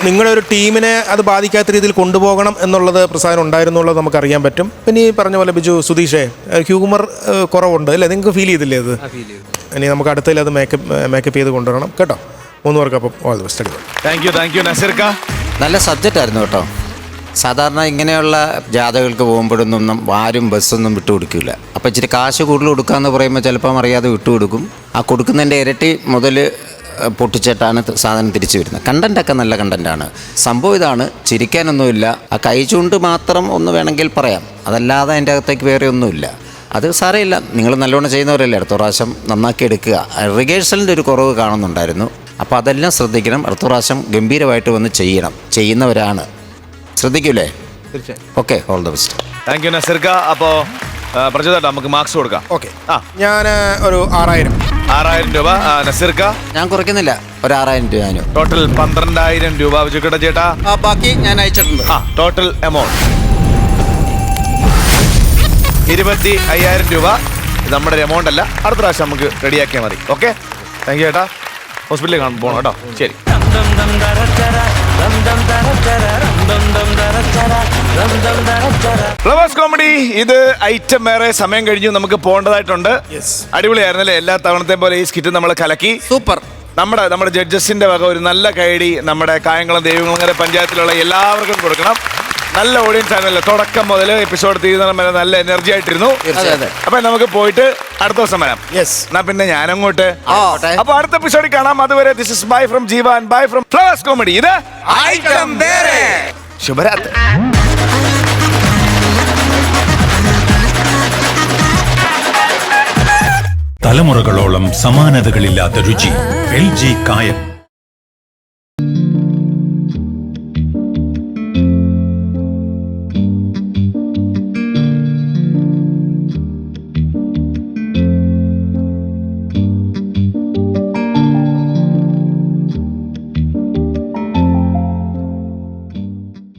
നിങ്ങളുടെ ഒരു ടീമിനെ അത് ബാധിക്കാത്ത രീതിയിൽ കൊണ്ടുപോകണം എന്നുള്ളത് പ്രസാദം ഉണ്ടായിരുന്നുള്ളത് നമുക്കറിയാൻ പറ്റും. പിന്നെ ഈ പറഞ്ഞ പോലെ ബിജു, സുധീഷേ, ഹ്യൂമർ കുറവുണ്ട് അല്ലേ? നിങ്ങൾക്ക് ഫീൽ ചെയ്തില്ലേ അത്? ഇനി നമുക്ക് അടുത്തതിൽ അത് മേക്കപ്പ് ചെയ്ത് കൊണ്ടുവരണം കേട്ടോ. 3 പേർക്ക് അപ്പം all the best. Thank you നസീർക്ക. നല്ല സബ്ജക്റ്റ് ആയിരുന്നു കേട്ടോ. സാധാരണ ഇങ്ങനെയുള്ള ജാഥകൾക്ക് പോകുമ്പോഴൊന്നും ആരും ബസ്സൊന്നും വിട്ടുകൊടുക്കില്ല. അപ്പോൾ ഇച്ചിരി കാശ് കൂടുതൽ കൊടുക്കാമെന്ന് പറയുമ്പോൾ ചിലപ്പം അറിയാതെ വിട്ടുകൊടുക്കും. ആ കൊടുക്കുന്നതിൻ്റെ ഇരട്ടി മുതൽ പൊട്ടിച്ചിട്ടാണ് സാധനം തിരിച്ചു വരുന്നത്. കണ്ടൻറ്റൊക്കെ നല്ല കണ്ടൻറ്റാണ്. സംഭവം ഇതാണ്, ചിരിക്കാനൊന്നുമില്ല. ആ കൈ ചൂണ്ട് മാത്രം ഒന്ന് വേണമെങ്കിൽ പറയാം, അതല്ലാതെ അതിൻ്റെ അകത്തേക്ക് വേറെ ഒന്നുമില്ല. അത് സാരമില്ല, നിങ്ങൾ നല്ലോണം ചെയ്യുന്നവരല്ലേ. അടുത്ത പ്രാവശ്യം നന്നാക്കി എടുക്കുക. റിഹേഴ്സലിൻ്റെ ഒരു കുറവ് കാണുന്നുണ്ടായിരുന്നു. അപ്പോൾ അതെല്ലാം ശ്രദ്ധിക്കണം. അടുത്ത പ്രാവശ്യം ഗംഭീരമായിട്ട് വന്ന് ചെയ്യണം. ചെയ്യുന്നവരാണ്, ശ്രദ്ധിക്കൂലേ? തീർച്ചയായും. Okay, all the best. Thank you നസീർക്ക. അപ്പോൾ പ്രചോദേട്ടാ, നമുക്ക് മാർക്സ് കൊടുക്കാം. ഓക്കെ, ഞാൻ ഒരു 6000 രൂപ. നസീർക്ക? ഞാൻ കുറയ്ക്കുന്നില്ല, ഒരു 6000 രൂപ. ഞാനും ടോട്ടൽ 12000 രൂപ. വിജുക്കട്ട ചേട്ടാ? ബാക്കി ഞാൻ അയച്ചിട്ടുണ്ട്. ടോട്ടൽ എമൗണ്ട് 25,000 രൂപ. ഇത് നമ്മുടെ എമൗണ്ട് അല്ല, അടുത്ത പ്രാവശ്യം നമുക്ക് റെഡിയാക്കിയാൽ മതി. ഓക്കെ, താങ്ക് യു ചേട്ടാ. ഹോസ്പിറ്റലിൽ കാണാൻ പോകണം കേട്ടോ. ശരി. ഫ്ലവേഴ്സ് കോമഡി, ഇത് ഐറ്റം വേറെ. സമയം കഴിഞ്ഞു, നമുക്ക് പോകേണ്ടതായിട്ടുണ്ട്. അടിപൊളിയായിരുന്നല്ലേ? എല്ലാ തവണത്തെയും പോലെ ഈ സ്കിറ്റ് നമ്മൾ കലക്കി. സൂപ്പർ. നമ്മുടെ ജഡ്ജസിന്റെ വക ഒരു നല്ല കൈഡി നമ്മുടെ കായംകുളം ദേവികുളങ്ങര പഞ്ചായത്തിലുള്ള എല്ലാവർക്കും കൊടുക്കണം. നല്ല ഓഡിയൻസ് ആണല്ലോ. തുടക്കം മുതൽ എപ്പിസോഡ് തീരുന്ന വരെ നല്ല എനർജി ആയിട്ടിരുന്നു. അപ്പൊ നമുക്ക് പോയിട്ട് അടുത്ത ദിവസം വരാം. എന്നാ പിന്നെ ഞാനങ്ങോട്ട്. അപ്പൊ അടുത്ത എപ്പിസോഡിൽ കാണാം. അതുവരെ ദിസ് ഇസ് ബൈ ഫ്രം ജീവ and bye from flowers comedy. ഇത് ഐറ്റം വേറെ. ശുഭരാത്രി. തലമുറകളോളം സമാനതകളില്ലാത്ത രുചി. LG കായം.